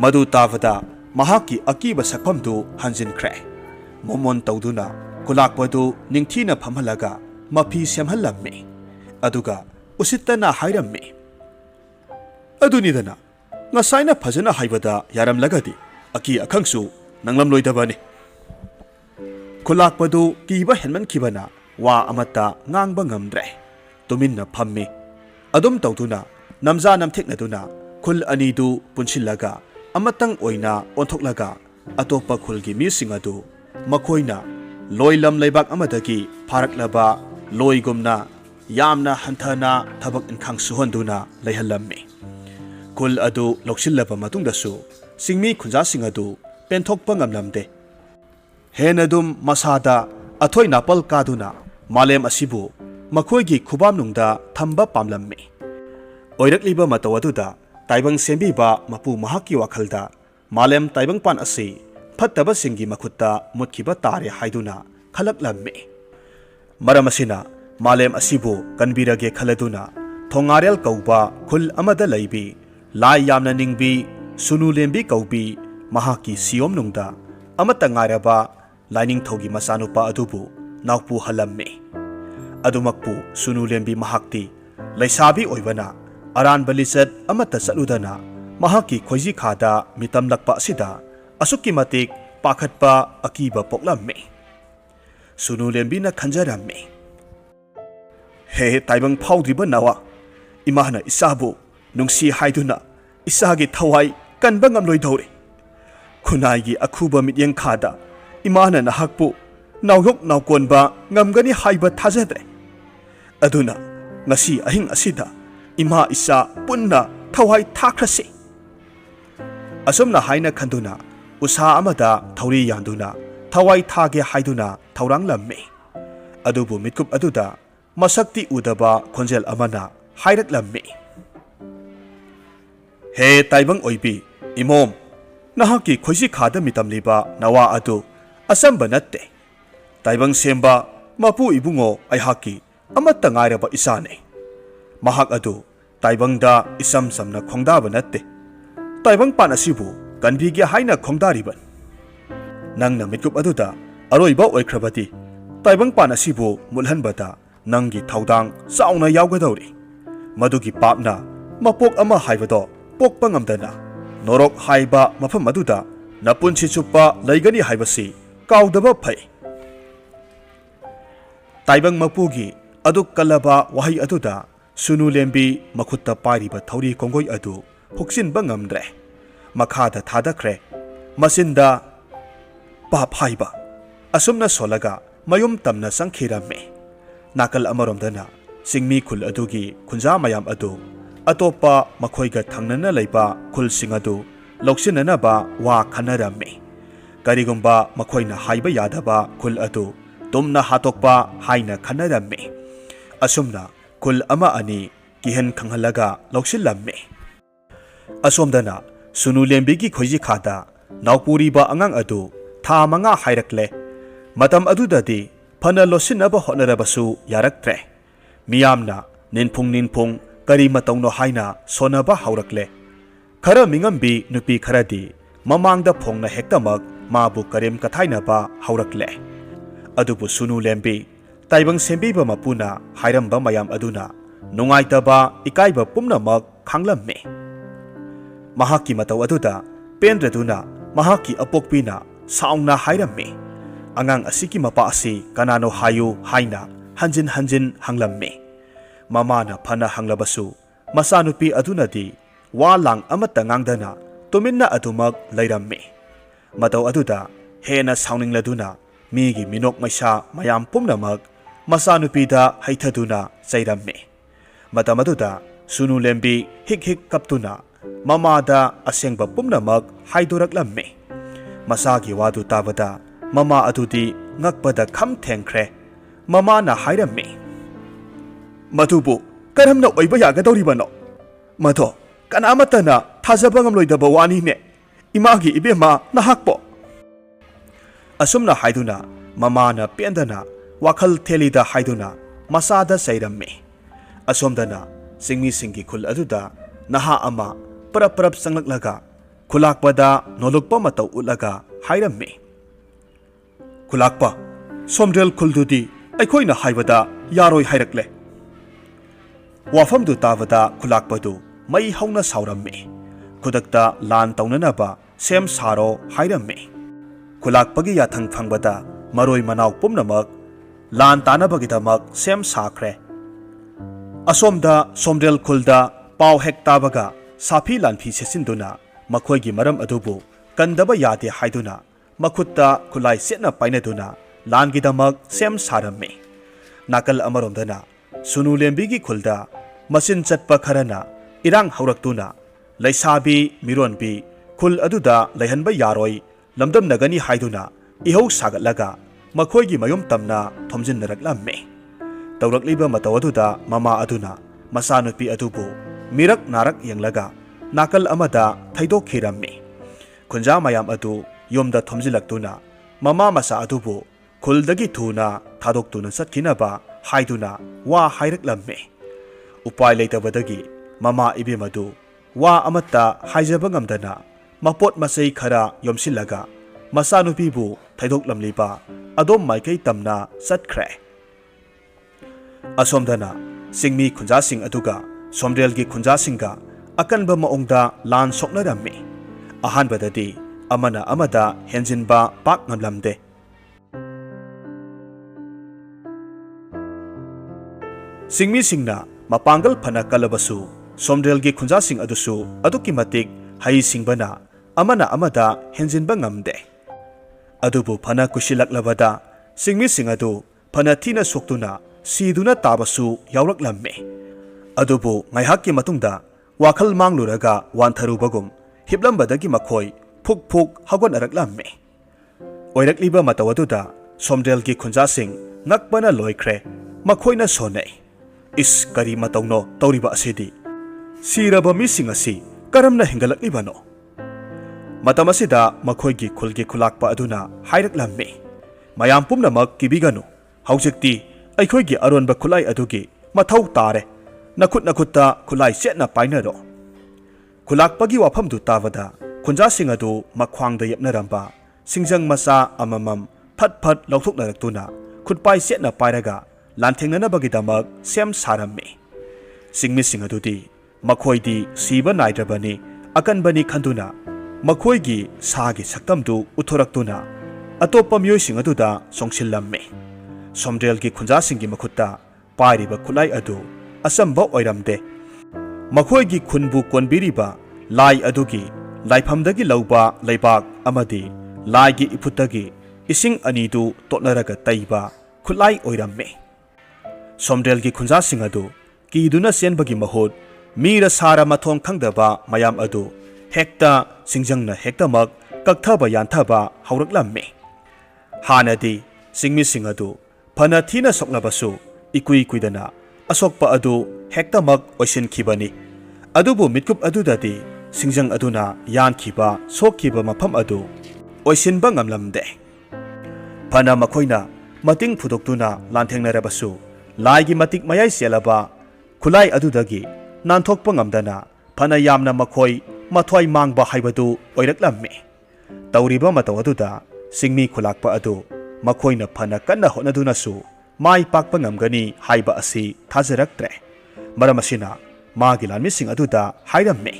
ꯃꯗꯨ ꯇꯥꯕꯗ ꯃꯍꯥꯛꯀꯤ ꯑꯀꯤꯕ ꯁꯛꯐꯝꯗꯨ ꯍꯟꯖꯤꯟꯈ꯭ꯔꯦ꯫ ꯃꯣꯃꯣꯟ ꯇꯧꯗꯨꯅ ꯈꯨꯂꯥꯛꯄꯗꯨ ꯅꯤꯡꯊꯤꯅ ꯐꯝꯍꯜꯂꯒ ꯃꯐꯤ ꯁꯦꯝꯍꯜꯂꯝꯃꯤ꯫ ꯑꯗꯨꯒ ꯎꯁꯤꯠꯇꯅ ꯍꯥꯏꯔꯝꯃꯤ, ꯑꯗꯨꯅꯤꯗꯅ, ꯉꯁꯥꯏꯅ ꯐꯖꯅ ꯍꯥꯏꯕꯗ ꯌꯥꯔꯝꯂꯒꯗꯤ ꯑꯀꯤ ꯑꯈꯪꯁꯨ ꯅꯪꯂꯝꯂꯣꯏꯗꯕꯅꯤ꯫ ꯈꯨꯂꯥꯛꯄꯗꯨ ꯀꯤꯕ ꯍꯦꯟꯃꯟꯈꯤꯕꯅ ꯋꯥ ꯑꯃꯠꯇ ꯉꯥꯡꯕ ꯉꯝꯗ꯭ꯔꯦ ꯇꯨꯃꯤꯟꯅ ꯐꯝꯃꯤ ꯑꯗꯨꯝ ꯇꯧꯗꯨꯅ ꯅꯝꯖꯥ ꯅꯝꯊꯦꯛꯅꯗꯨꯅ ꯈꯨꯜ ꯑꯅꯤꯗꯨ ꯄꯨꯟꯁꯤꯜꯂꯒ ꯑꯃꯇꯪ ꯑꯣꯏꯅ ꯑꯣꯟꯊꯣꯛꯂꯒ ꯑꯇꯣꯞꯄ ꯈꯨꯜꯒꯤ ꯃꯤꯁꯤꯡ ꯑꯗꯨ ꯃꯈꯣꯏꯅ ꯂꯣꯏꯂꯝ ꯂꯩꯕꯥꯛ ꯑꯃꯗꯒꯤ ꯐꯥꯔꯛꯂꯕ ꯂꯣꯏꯒꯨꯝꯅ ꯌꯥꯝꯅ ꯍꯟꯊꯅ ꯊꯕꯛ ꯏꯟꯈꯥꯡ ꯁꯨꯍꯟꯗꯨꯅ ꯂꯩꯍꯜꯂꯝꯃꯤ ꯈꯨꯜ ꯑꯗꯨ ꯂꯧꯁꯤꯜꯂꯕ ꯃꯇꯨꯡꯗꯁꯨ ꯆꯤꯡꯃꯤ ꯈꯨꯟꯖꯥꯁꯤꯡ ꯑꯗꯨ ꯄꯦꯟꯊꯣꯛꯄ ꯉꯝꯂꯝꯗꯦ ꯍꯦꯟꯅꯗꯨꯝ ꯃꯁꯥꯗ ꯑꯊꯣꯏ ꯅꯥꯄꯜ ꯀꯥꯗꯨꯅ ꯃꯥꯂꯦꯝ ꯑꯁꯤꯕꯨ ꯃꯈꯣꯏꯒꯤ ꯈꯨꯕꯥꯝꯅꯨꯡꯗ ꯊꯝꯕ ꯄꯥꯝꯂꯝꯃꯤ ꯑꯣꯏꯔꯛꯂꯤꯕ ꯃꯇꯧ ꯑꯗꯨꯗ ꯇꯥꯏꯕꯪ ꯁꯦꯝꯕꯤꯕ ꯃꯄꯨ ꯃꯍꯥꯛꯀꯤ ꯋꯥꯈꯜꯗ ꯃꯥꯂꯦꯝ ꯇꯥꯏꯕꯪꯄꯥꯟ ꯑꯁꯤ ꯐꯠꯇꯕꯁꯤꯡꯒꯤ ꯃꯈꯨꯠꯇ ꯃꯨꯠꯈꯤꯕ ꯇꯥꯔꯦ ꯍꯥꯏꯗꯨꯅ ꯈꯜꯂꯛꯂꯝꯃꯤ ꯃꯔꯝ ꯑꯁꯤꯅ ꯃꯥꯂꯦꯝ ꯑꯁꯤꯕꯨ ꯀꯟꯕꯤꯔꯒꯦ ꯈꯜꯂꯗꯨꯅ ꯊꯣꯡꯉꯥꯔꯦꯜ ꯀꯧꯕ ꯈꯨꯜ ꯑꯃꯗ ꯂꯩꯕꯤ ꯂꯥꯏ ꯌꯥꯝꯅ ꯅꯤꯡꯕꯤ ꯁꯨꯅꯨ ꯂꯦꯝꯕꯤ ꯀꯧꯕꯤ ꯃꯍꯥꯛꯀꯤ ꯁꯤꯌꯣꯝꯅꯨꯡꯗ ꯑꯃꯠꯇ ꯉꯥꯏꯔꯕ ꯂꯥꯏꯅꯤꯡꯊꯧꯒꯤ ꯃꯆꯥꯅꯨꯄꯥ ꯑꯗꯨꯕꯨ ꯅꯥꯎꯄꯨꯍꯜꯂꯝꯃꯤ ꯑꯗꯨꯃꯛꯄꯨ ꯁꯨꯅꯨ ꯂꯦꯝꯕꯤ ꯃꯍꯥꯛꯇꯤ ꯂꯩꯁꯥꯕꯤ ꯑꯣꯏꯕꯅ ꯑꯔꯥꯟꯕ ꯂꯤꯆꯠ ꯑꯃꯠꯇ ꯆꯠꯂꯨꯗꯅ ꯃꯍꯥꯛꯀꯤ ꯈꯣꯏꯖꯤ ꯈꯥꯗ ꯃꯤꯇꯝꯂꯛꯄ ꯑꯁꯤꯗ ꯑꯁꯨꯛꯀꯤ ꯃꯇꯤꯛ ꯄꯥꯈꯠꯄ ꯑꯀꯤꯕ ꯄꯣꯛꯂꯝꯃꯤ ꯁꯨꯅꯨ ꯂꯦꯝꯕꯤꯅ ꯈꯟꯖꯔꯝꯃꯤ ꯍꯦ ꯇꯥꯏꯕꯪ ꯐꯥꯎꯗ꯭ꯔꯤꯕ ꯅꯋꯥ ꯏꯃꯥꯅ ꯏꯆꯥꯕꯨ ꯅꯨꯡꯁꯤ ꯍꯥꯏꯗꯨꯅ ꯏꯆꯥꯒꯤ ꯊꯋꯥꯏ ꯀꯟꯕ ꯉꯝꯂꯣꯏꯗꯧꯔꯦ ꯈꯨꯟꯅꯥꯏꯒꯤ ꯑꯈꯨꯕ ꯃꯤꯠꯌꯦꯡ ꯈꯥꯗ ꯏꯃꯥꯅ ꯅꯍꯥꯛꯄꯨ ꯅꯥꯎꯌꯣꯛ ꯅꯥꯎꯀꯣꯟꯕ ꯉꯝꯒꯅꯤ ꯍꯥꯏꯕ ꯊꯥꯖꯗ꯭ꯔꯦ ꯑꯗꯨꯅ ꯉꯁꯤ ꯑꯍꯤꯡ ꯑꯁꯤꯗ ꯏꯃꯥ ꯏꯆꯥ ꯄꯨꯟꯅ ꯊꯋꯥꯏ ꯊꯥꯈ꯭ꯔꯁꯤ ꯑꯁꯨꯝꯅ ꯍꯥꯏꯅ ꯈꯟꯗꯨꯅ ꯎꯁꯥ ꯑꯃꯗ ꯊꯧꯔꯤ ꯌꯥꯟꯗꯨꯅ ꯊꯋꯥꯏ ꯊꯥꯒꯦ ꯍꯥꯏꯗꯨꯅ ꯊꯧꯔꯥꯡꯂꯝꯃꯤ ꯑꯗꯨꯕꯨ ꯃꯤꯠꯀꯨꯞ ꯑꯗꯨꯗ ꯃꯁꯛꯇꯤ ꯎꯗꯕ ꯈꯣꯟꯖꯦꯜ ꯑꯃꯅ ꯍꯥꯏꯔꯛꯂꯝꯃꯤ ꯍꯦ ꯇꯥꯏꯕꯪ ꯑꯣꯏꯕꯤ ꯏꯃꯣꯝ ꯅꯍꯥꯛꯀꯤ ꯈꯣꯏꯖꯤ ꯈꯥꯗ ꯃꯤꯇꯝꯂꯤꯕ ꯅꯋꯥ ꯑꯗꯨ ꯑꯆꯝꯕ ꯅꯠꯇꯦ ꯇꯥꯏꯕꯪ ꯁꯦꯝꯕ ꯃꯄꯨ ꯏꯕꯨꯡꯉꯣ ꯑꯩꯍꯥꯛꯀꯤ ꯑꯃꯠꯇ ꯉꯥꯏꯔꯕ ꯏꯆꯥꯅꯤ ꯃꯍꯥꯛ ꯑꯗꯨ ꯇꯥꯏꯕꯪꯗ ꯏꯆꯝ ꯆꯝꯅ ꯈꯣꯡꯗꯥꯕ ꯅꯠꯇꯦ ꯇꯥꯏꯕꯪꯄꯥꯟ ꯑꯁꯤꯕꯨ ꯀꯟꯕꯤꯒꯦ ꯍꯥꯏꯅ ꯈꯣꯡꯗꯥꯔꯤꯕꯅꯤ ꯅꯪꯅ ꯃꯤꯠꯀꯨꯞ ꯑꯗꯨꯗ ꯑꯔꯣꯏꯕ ꯑꯣꯏꯈ꯭ꯔꯕꯗꯤ ꯇꯥꯏꯕꯪꯄꯥꯟ ꯑꯁꯤꯕꯨ ꯃꯨꯠꯍꯟꯕꯗ ꯅꯪꯒꯤ ꯊꯧꯗꯥꯡ ꯆꯥꯎꯅ ꯌꯥꯎꯒꯗꯧꯔꯤ ꯃꯗꯨꯒꯤ ꯄꯥꯞꯅ ꯃꯄꯣꯛ ꯑꯃ ꯍꯥꯏꯕꯗꯣ ꯄꯣꯛꯄ ꯉꯝꯗꯅ ꯅꯣꯔꯣꯛ ꯍꯥꯏꯕ ꯃꯐꯝ ꯑꯗꯨꯗ ꯅꯄꯨꯟꯁꯤ ꯆꯨꯞꯄ ꯂꯩꯒꯅꯤ ꯍꯥꯏꯕꯁꯤ ꯀꯥꯎꯗꯕ ꯐꯩ ꯇꯥꯏꯕꯪ ꯃꯄꯨꯒꯤ ꯑꯗꯨꯛ ꯀꯜꯂꯕ ꯋꯥꯍꯩ ꯑꯗꯨꯗ ꯁꯨꯅꯨ ꯂꯦꯝꯕꯤ ꯃꯈꯨꯠꯇ ꯄꯥꯏꯔꯤꯕ ꯊꯧꯔꯤ ꯀꯣꯡꯒꯣꯏ ꯑꯗꯨ ꯍꯨꯛꯆꯤꯟꯕ ꯉꯝꯗ꯭ꯔꯦ ꯃꯈꯥꯗ ꯊꯥꯗꯈ꯭ꯔꯦ ꯃꯆꯤꯟꯗ ꯄꯥꯞ ꯍꯥꯏꯕ ꯑꯁꯨꯝꯅ ꯁꯣꯜꯂꯒ ꯃꯌꯨꯝ ꯇꯝꯅ ꯆꯪꯈꯤꯔꯝꯃꯤ ꯅꯥꯀꯜ ꯑꯃꯔꯣꯝꯗꯅ ꯆꯤꯡꯃꯤ ꯈꯨꯜ ꯑꯗꯨꯒꯤ ꯈꯨꯟꯖꯥ ꯃꯌꯥꯝ ꯑꯗꯨ ꯑꯇꯣꯞꯄ ꯃꯈꯣꯏꯒ ꯊꯪꯅꯅ ꯂꯩꯕ ꯈꯨꯜꯁꯤꯡ ꯑꯗꯨ ꯂꯧꯁꯤꯟꯅꯅꯕ ꯋꯥ ꯈꯟꯅꯔꯝꯃꯤ ꯀꯔꯤꯒꯨꯝꯕ ꯃꯈꯣꯏꯅ ꯍꯥꯏꯕ ꯌꯥꯗꯕ ꯈꯨꯜ ꯑꯗꯨ ꯇꯨꯝꯅ ꯍꯥꯠꯇꯣꯛꯄ ꯍꯥꯏꯅ ꯈꯟꯅꯔꯝꯃꯤ ꯑꯁꯨꯝꯅ ꯈꯨꯜ ꯑꯃ ꯑꯅꯤ ꯀꯤꯍꯟ ꯈꯪꯍꯜꯂꯒ ꯂꯧꯁꯤꯜꯂꯝꯃꯤ ꯑꯁꯣꯝꯗꯅ ꯁꯨꯅꯨ ꯂꯦꯝꯕꯤꯒꯤ ꯈꯣꯏꯖꯤ ꯈꯥꯗ ꯅꯥꯎꯄꯨꯔꯤꯕ ꯑꯉꯥꯡ ꯑꯗꯨ ꯊꯥ 5 ꯍꯥꯏꯔꯛꯂꯦ ꯃꯇꯝ ꯑꯗꯨꯗꯗꯤ ꯐꯅ ꯂꯣꯠꯁꯤꯟꯅꯕ ꯍꯣꯠꯅꯔꯕꯁꯨ ꯌꯥꯔꯛꯇ꯭ꯔꯦ ꯃꯤꯌꯥꯝꯅ ꯅꯤꯟꯐꯨꯡ ꯀꯔꯤ ꯃꯇꯧꯅꯣ ꯍꯥꯏꯅ ꯁꯣꯟꯅꯕ ꯍꯧꯔꯛꯂꯦ ꯈꯔ ꯃꯤꯉꯝꯕꯤ ꯅꯨꯄꯤ ꯈꯔꯗꯤ ꯃꯃꯥꯡꯗ ꯐꯣꯡꯅ ꯍꯦꯛꯇꯃꯛ ꯃꯥꯕꯨ ꯀꯔꯦꯝ ꯀꯊꯥꯏꯅꯕ ꯍꯧꯔꯛꯂꯦ ꯑꯗꯨꯕꯨ ꯁꯨꯅꯨ ꯂꯦꯝꯕꯤ ꯇꯥꯏꯕꯪ ꯁꯦꯝꯕꯤꯕ ꯃꯄꯨꯅ ꯍꯥꯏꯔꯝꯕ ꯃꯌꯥꯝ ꯑꯗꯨꯅ ꯅꯨꯡꯉꯥꯏꯇꯕ ꯏꯀꯥꯏꯕ ꯄꯨꯝꯅꯃꯛ ꯈꯥꯡꯂꯝꯃꯤ ꯃꯍꯥꯛꯀꯤ ꯃꯇꯧ ꯑꯗꯨꯗ ꯄꯦꯟꯗ꯭ꯔꯗꯨꯅ ꯃꯍꯥꯛꯀꯤ ꯑꯄꯣꯛꯄꯤꯅ ꯁꯥꯎꯅ ꯍꯥꯏꯔꯝꯃꯤ ꯑꯉꯥꯡ ꯑꯁꯤꯒꯤ ꯃꯄꯥ ꯑꯁꯤ ꯀꯅꯥꯅꯣ ꯍꯥꯏꯌꯨ ꯍꯥꯏꯅ ꯍꯟꯖꯤꯟ ꯍꯟꯖꯤꯟ ꯍꯪꯂꯝꯃꯤ ꯃꯃꯥꯅ ꯐꯅ ꯍꯪꯂꯕꯁꯨ ꯃꯆꯥꯅꯨꯄꯤ ꯑꯗꯨꯅꯗꯤ ꯋꯥ ꯂꯥꯡ ꯑꯃꯠꯇ ꯉꯥꯡꯗꯅ ꯇꯨꯃꯤꯟꯅ ꯑꯗꯨꯃꯛ ꯂꯩꯔꯝꯃꯤ ꯃꯇꯧ ꯑꯗꯨꯗ ꯍꯦꯟꯅ ꯁꯥꯎꯅꯤꯡꯂꯗꯨꯅ ꯃꯤꯒꯤ ꯃꯤꯅꯣꯛ ꯃꯩꯁꯥ ꯃꯌꯥꯝ ꯄꯨꯝꯅꯃꯛ ꯃꯆꯥꯅꯨꯄꯤꯗ ꯍꯩꯊꯗꯨꯅ ꯆꯩꯔꯝꯃꯤ ꯃꯇꯝ ꯑꯗꯨꯗ ꯁꯨꯅꯨ ꯂꯦꯝꯕꯤ ꯍꯤꯛ ꯍꯤꯛ ꯀꯞꯇꯨꯅ ꯃꯃꯥꯗ ꯑꯁꯦꯡꯕ ꯄꯨꯝꯅꯃꯛ ꯍꯥꯏꯗꯣꯔꯛꯂꯝꯃꯤ ꯃꯆꯥꯒꯤ ꯋꯥꯗꯨ ꯇꯥꯕꯗ ꯃꯃꯥ ꯑꯗꯨꯗꯤ ꯉꯛꯄꯗ ꯈꯝ ꯊꯦꯡꯈ꯭ꯔꯦ ꯃꯃꯥꯅ ꯍꯥꯏꯔꯝꯃꯤ ꯃꯗꯨꯕꯨ ꯀꯔꯝꯅ ꯑꯣꯏꯕ ꯌꯥꯒꯗꯧꯔꯤꯕꯅꯣ ꯃꯗꯣ ꯀꯅꯥꯃꯠꯇꯅ ꯊꯥꯖꯕ ꯉꯝꯂꯣꯏꯗꯕ ꯋꯥꯅꯤꯅꯦ ꯏꯃꯥꯒꯤ ꯏꯕꯦꯝꯃ ꯅꯍꯥꯛꯄꯣ ꯑꯁꯨꯝꯅ ꯍꯥꯏꯗꯨꯅ ꯃꯃꯥꯅ ꯄꯦꯟꯗꯅ ꯋꯥꯈꯜ ꯊꯦꯜꯂꯤꯗ ꯍꯥꯏꯗꯨꯅ ꯃꯆꯥꯗ ꯆꯩꯔꯝꯃꯤ ꯑꯁꯣꯝꯗꯅ ꯆꯤꯡꯃꯤꯁꯤꯡꯒꯤ ꯈꯨꯜ ꯑꯗꯨꯗ ꯅꯍꯥ ꯑꯃ ꯄꯔꯞ ꯄꯔꯞ ꯆꯪꯂꯛꯂꯒ ꯈꯨꯂꯥꯛꯄꯗ ꯅꯣꯂꯨꯛꯄ ꯃꯇꯧ ꯎꯠꯂꯒ ꯍꯥꯏꯔꯝꯃꯤ ꯈꯨꯂꯥꯛꯄ ꯁꯣꯝꯗ꯭ꯔꯦꯜ ꯈꯨꯜꯗꯨꯗꯤ ꯑꯩꯈꯣꯏꯅ ꯍꯥꯏꯕꯗ ꯌꯥꯔꯣꯏ ꯍꯥꯏꯔꯛꯂꯦ ꯋꯥꯐꯝꯗꯨ ꯇꯥꯕꯗ ꯈꯨꯂꯥꯛꯄꯗꯨ ꯃꯩ ꯍꯧꯅ ꯁꯥꯎꯔꯝꯃꯤ ꯈꯨꯗꯛꯇ ꯂꯥꯟ ꯇꯧꯅꯅꯕ ꯁꯦꯝ ꯁꯥꯔꯣ ꯍꯥꯏꯔꯝꯃꯤ ꯈꯨꯂꯥꯛꯄꯒꯤ ꯌꯥꯊꯪ ꯐꯪꯕꯗ maroi manau pumnamak lan tanabagidhamak sem sakhre asomda somrel khulda pau hek tabaga safi lanphi sesinduna makhoigi maram adubu kandaba yade haiduna makhutta khulai setna painaduna langidamak sem saramme nakal amaromdana sunu lembigi khulda masin chatpa kharana irang hauraktuna laisabi mironbi khul aduda laihanba yaroi lamdam nagani haiduna ihau sagatlaga makhoigi mayum tamna thomjinnaraklamme tawrakliba matawaduda mama aduna masanupi adubu mirak narak yenglaga nakal amada thaidok khiramme khunja mayam adu yomda thomjilaktuna mama masa adubu khuldagi thuna thadoktuna satkinaba haiduna wa hairaklamme upai leitabadagi mama ibemadu wa amata haijaba ngamdana mapot masai khara yomsilaga masanupibu thaidoklamliba adom maikai tamna satkhre asomdana singmi khunja sing aduga somrelgi khunja singa akanba maongda lan soknaramme ahanbadadi amana amada henjinba pak ngamlamde singmi singna mapangal phana kalabasu somrelgi khunja sing adusu aduki matik hai singbana amana amada henjinba ngamde adubu phana kusilaklabada singmi sing adu phana thina soktuna siduna tabasu yawraklamme adubu ngaihakki matungda wakhal mangluraga wantharubagum hiplambadagi makhoi phuk phuk hagon araklamme oirakliba matawaduda somrelgi khunja sing ngakbana loikhre makhoina sonai is kari matauno tawriba asidi siraba mising asi karamna hingalakibano matamasida makhoigi khulgi khulakpa aduna hairaklamme mayam pumnamak kibiganu haujikti aikhoigi aronba khulai adugi mathau tare nakut nakutta khulai setna painaro khulakpagi wafamdu tawada khunja sing adu makhwangda yepnaramba singjang masa amamam phat phat lauthoknaraktuna khutpai setna pairaga lanthengnabagidamak sem saramme singmi sing adudi makhoidi siba naidrabani akanbani khanduna makhoigi sagi saktamdu uthoraktuna atopa miyoi sing aduda songsillamme somrelgi khunja singi makhutta pairiba khulai adu asamba oiramde makhoigi khunbu konbiriba lai adugi laifamdagi lauba leibak amadi laigi iputagi ising anidu totnaraga taiba khulai oiramme somrelgi khunja sing adu kiduna senbagi mahut mira sara mathong khangdaba mayam adu hekta singjangna hektamak kakthaba yanthaba hauraklamme hanadi singmi sing adu phana thina soknabasu ikui kuidana asokpa adu hektamak oisinkhibani adubu mitkup adudadi singjang aduna yankhiba sokhiba mafam adu oisinba ngamlamde phana makhoina mating phudoktuna lanthengnarabasu laigi matik mayai selaba khulai adudagi nanthokpa ngamdana phana yamna makhoi mathwai mangba haibadu oiraklamme tawriba mataw aduda singmi khulakpa adu makhoina phana kanna honadunasu mai pakpa ngamgani haiba asi thajaraktre maramasina magi lanmi sing aduda hairamme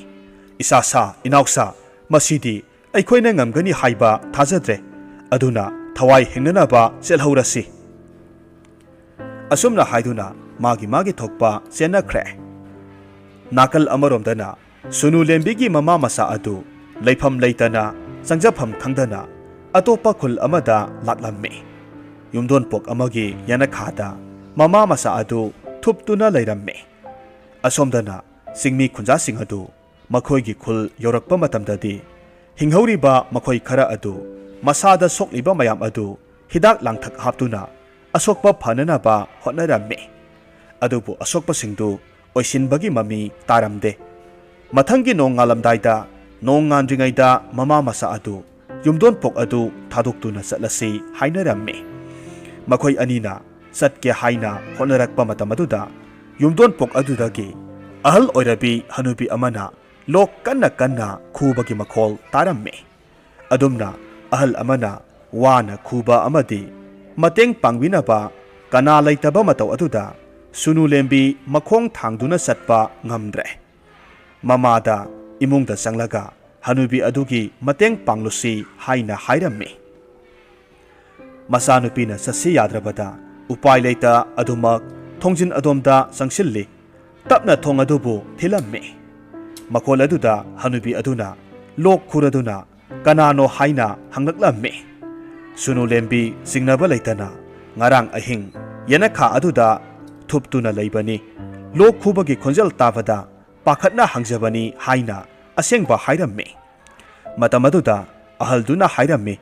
isasa inausa masidi aikhoina ngamgani haiba thajadre aduna thawai hingnanaba selhaurasi asumna haiduna magi thokpa senakre nakal amaromdana sunu lembigi mama masa adu leifam leitana sangjafam khangdana atopa khul amada laklamme yumdon pok amagi yanakhada mama masa adu thuptuna leiramme asomdana singmi khunja sing adu makhoigi khul yorakpa matamdadi hinghauriba makhoi khara adu masada sokliba mayam adu hidak langthak haptuna asokpa phananaba hotnaramme adubu asokpa singdu oisinbagi mami taramde mathangi nongalamdaida nongandringaida mama masa adu yumdon pok adu thadoktuna satlasi hainaramme makhoi anina satke haina honarakpa matamaduda yumdon pok adudagi ahal oirabi hanubi amana lok kanna khubagi makhol taramme adumna ahal amana wana khuba amadi mateng pangbinaba kana leitaba mataw aduda sunu lembi makhong thangduna satpa ngamdre mamada imungda sanglaga hanubi adugi mateng panglusi haina hairamme Masanupina sasi yadrabada upai leita adumak thongjin adomda sangsilli tapna thong adubu thilamme makol aduda hanubi aduna lok khuraduna kanano haina hanglaklamme sunu lembi singnaba leitana ngarang ahing yanakha aduda thuptuna leibani lok khubagi khonjal tabada pakhatna hangjabani haina asengba hairamme matamaduda ahalduna hairamme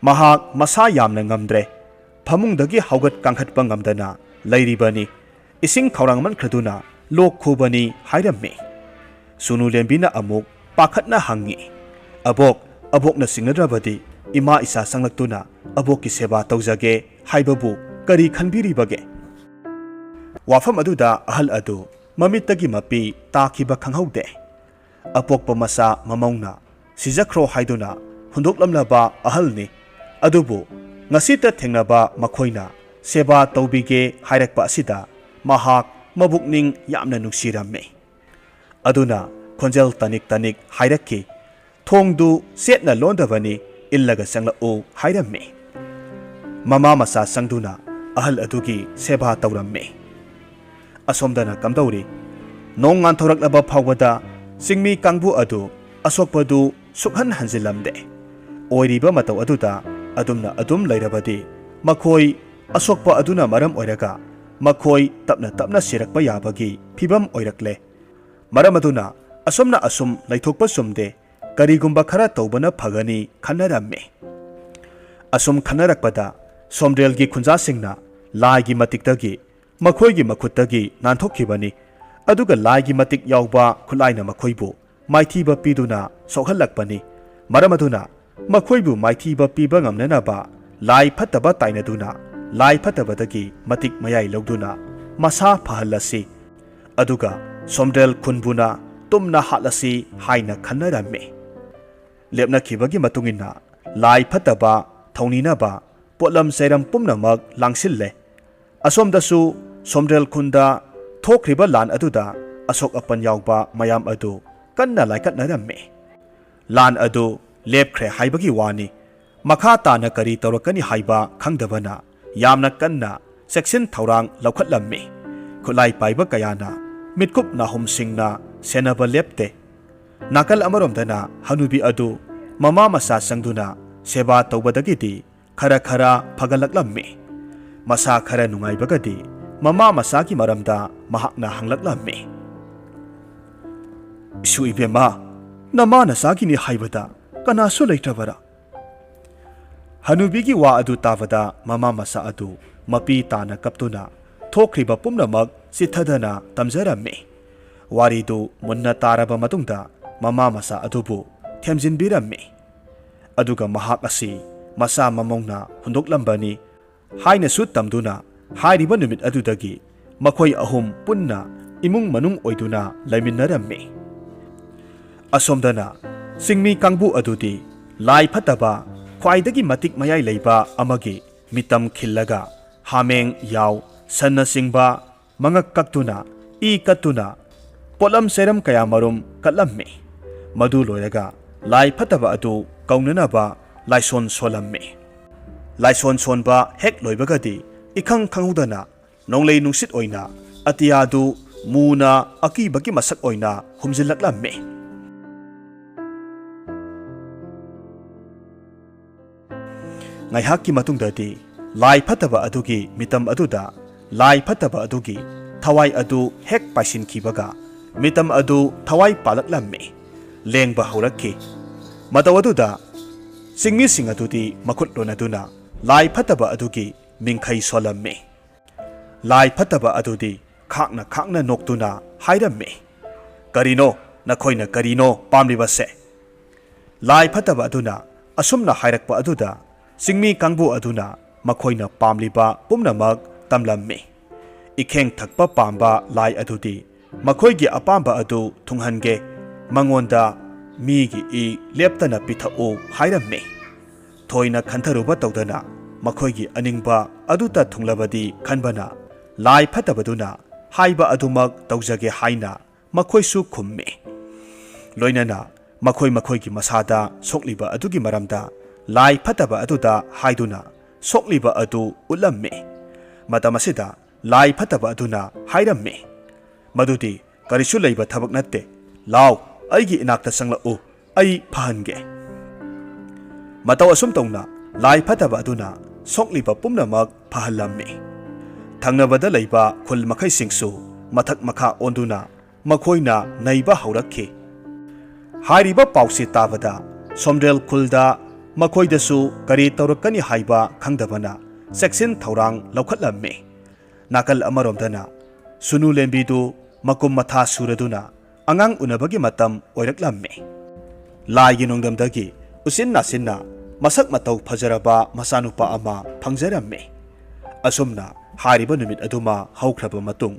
mahak masa yamna ngamdre phamungdagi haugat kangkhatpa ngamdana leiribani ising khawrang mankhraduna lok khubani hairamme sunu lembina amuk pakhatna hangi abokna singnadrabadi ima isa sanglaktuna abokki seba tawjage haibabu kari khanbiribage wafam aduda ahal adu mamittagi mapi takiba khanghaude apokpa masa mamauna sijakhro haiduna hundoklamlaba ahalni adubu ngasita thengnaba makhoina seba tawbige hairakpa asida mahak mabukning yamna nuksiramme aduna khonjel tanik hairakki thongdu setna londabani illaga sanglau hairamme mama masa sangduna ahal adugi seba tawramme asomdana kamdauri nong ngan thoraklaba phawada singmi kangbu adu asokpadu sukhan hanjilamde oiriba mataw aduda adumna adum lairabadi makhoi asokpa aduna maram oiraga makhoi tapna sirakpa yabagi phibam oirakle maram aduna asomna asum laithokpa sumde karigumba khara tawbana phagani khanaramme asum khanarakpada somrelgi khunja singna laigi matiktagi makhoigi makhuttagi nanthokibani aduga laigi matik yawba khulaina makhoibu maithiba piduna sokhallakpani maramaduna makhoibu maithiba piba ngamnanaba lai phattaba tainaduna lai phattabadagi matik mayai lawduna masa phahallasi aduga somrel khunbuna tumna hatlasi haina khannaramme lepna khibagi matungina lai phattaba thauninaba potlam sairam pumnamak langsille asomdasu somrel khunda thokriba lan aduda asok apan yawba mayam adu kanna laikatnaramme lan adu lepkhre haibagi wani makha tana kari tawrakani haiba khangdabana yamna kanna section thaurang laukhatlamme khulai paiba kayana mitkup nahum singna senaba lepte nakal amaromdana hanubi adu mama masa sangduna seba tawbadagidi khara phagalaklamme masa khara nungaibagadi mama masaki maramda mahakna hanglaklamme isu ibema nama nasagini haibada kanasu leitrabara hanubigi wa adu tavada mama masa adu mapi tana kaptuna thokriba pumnamak sithadana tamjaramme waridu munna taraba matungda mama masa adubu themjinbiramme aduga mahak asi masa mamongna hundoklambani haina su tamduna hairiba numit adudagi makhoi ahum punna imung manung oiduna laiminaramme asomdana singmi kangbu adudi lai phataba khwaidagi matik mayai leiba amagi mitam khillaga hameng yaw sanna singba mangak kaktuna I katuna polam seram kaya marum katlamme madu loiraga lai phataba adu kaunanaba laison solamme laison sonba hek loibagadi ikhang khangudana nonglei nungsit oina atiadu muna akibagi masak oina humjilaklamme ngaihakki matungdadi lai phataba adugi mitam aduda lai phataba adugi thawai adu hek paisin kibaga mitam adu thawai palaklamme lengba haurakki mataw aduda singmi sing adudi makhut lonaduna lai phataba adugi mingkhai solamme lai phataba adudi khakna noktuna hairamme karino nakhoina karino pamlibase lai phataba aduna asumna hairakpa aduda singmi kangbu aduna makhoina pamliba pumnamak tamlamme ikheng thakpa pamba lai adudi makhoigi apamba adu thunghange mangonda migi I leptana pithau hairamme thoina khantharuba tawdana makhoigi aningba aduta thunglabadi khanbana lai phatabaduna haiba adumak tawjage haina makhoisu khumme loinana makhoigi masada sokliba adugi maramda lai phataba aduda haiduna ꯁꯣꯛꯂꯤꯕ ꯑꯗꯨ ꯎꯠꯂꯝꯃꯤ꯫ ꯃꯇꯝ ꯑꯁꯤꯗ ꯂꯥꯏ ꯐꯠꯇꯕ ꯑꯗꯨꯅ ꯍꯥꯏꯔꯝꯃꯤ ꯃꯗꯨꯗꯤ ꯀꯔꯤꯁꯨ ꯂꯩꯕ ꯊꯕꯛ ꯅꯠꯇꯦ, ꯂꯥꯎ ꯑꯩꯒꯤ ꯏꯅꯥꯛꯇ ꯆꯪꯂꯛꯎ, ꯑꯩ ꯐꯍꯟꯒꯦ꯫ ꯃꯇꯧ ꯑꯁꯨꯝ ꯇꯧꯅ ꯂꯥꯏ ꯐꯠꯇꯕ ꯑꯗꯨꯅ ꯁꯣꯛꯂꯤꯕ ꯄꯨꯝꯅꯃꯛ ꯐꯍꯜꯂꯝꯃꯤ꯫ ꯊꯪꯅꯕꯗ ꯂꯩꯕ ꯈꯨꯜ ꯃꯈꯩꯁꯤꯡꯁꯨ ꯃꯊꯛ ꯃꯈꯥ ꯑꯣꯟꯗꯨꯅ ꯃꯈꯣꯏꯅ ꯅꯩꯕ ꯍꯧꯔꯛꯈꯤ꯫ ꯍꯥꯏꯔꯤꯕ ꯄꯥꯎꯁꯤ ꯇꯥꯕꯗ ꯁꯣꯝꯗ꯭ꯔꯦꯜ ꯈꯨꯜꯗ ꯃꯈꯣꯏꯗꯁꯨ ꯀꯔꯤ ꯇꯧꯔꯛꯀꯅꯤ ꯍꯥꯏꯕ ꯈꯪꯗꯕꯅ ꯆꯦꯛꯁꯤꯟ ꯊꯧꯔꯥꯡ ꯂꯧꯈꯠꯂꯝꯃꯤ꯫ ꯅꯥꯀꯜ ꯑꯃꯔꯣꯝꯗꯅ ꯁꯨꯅꯨ ꯂꯦꯝꯕꯤꯗꯨ ꯃꯀꯨꯝ ꯃꯊꯥ ꯁꯨꯔꯗꯨꯅ ꯑꯉꯥꯡ ꯎꯅꯕꯒꯤ ꯃꯇꯝ ꯑꯣꯏꯔꯛꯂꯝꯃꯤ꯫ ꯂꯥꯏꯒꯤ ꯅꯣꯡꯗꯝꯗꯒꯤ ꯎꯆꯤꯟ ꯅꯥꯆꯤꯟꯅ ꯃꯁꯛ ꯃꯇꯧ ꯐꯖꯔꯕ ꯃꯆꯥꯅꯨꯄꯥ ꯑꯃ ꯐꯪꯖꯔꯝꯃꯤ꯫ ꯑꯁꯨꯝꯅ ꯍꯥꯏꯔꯤꯕ ꯅꯨꯃꯤꯠ ꯑꯗꯨꯃ ꯍꯧꯈ꯭ꯔꯕ ꯃꯇꯨꯡ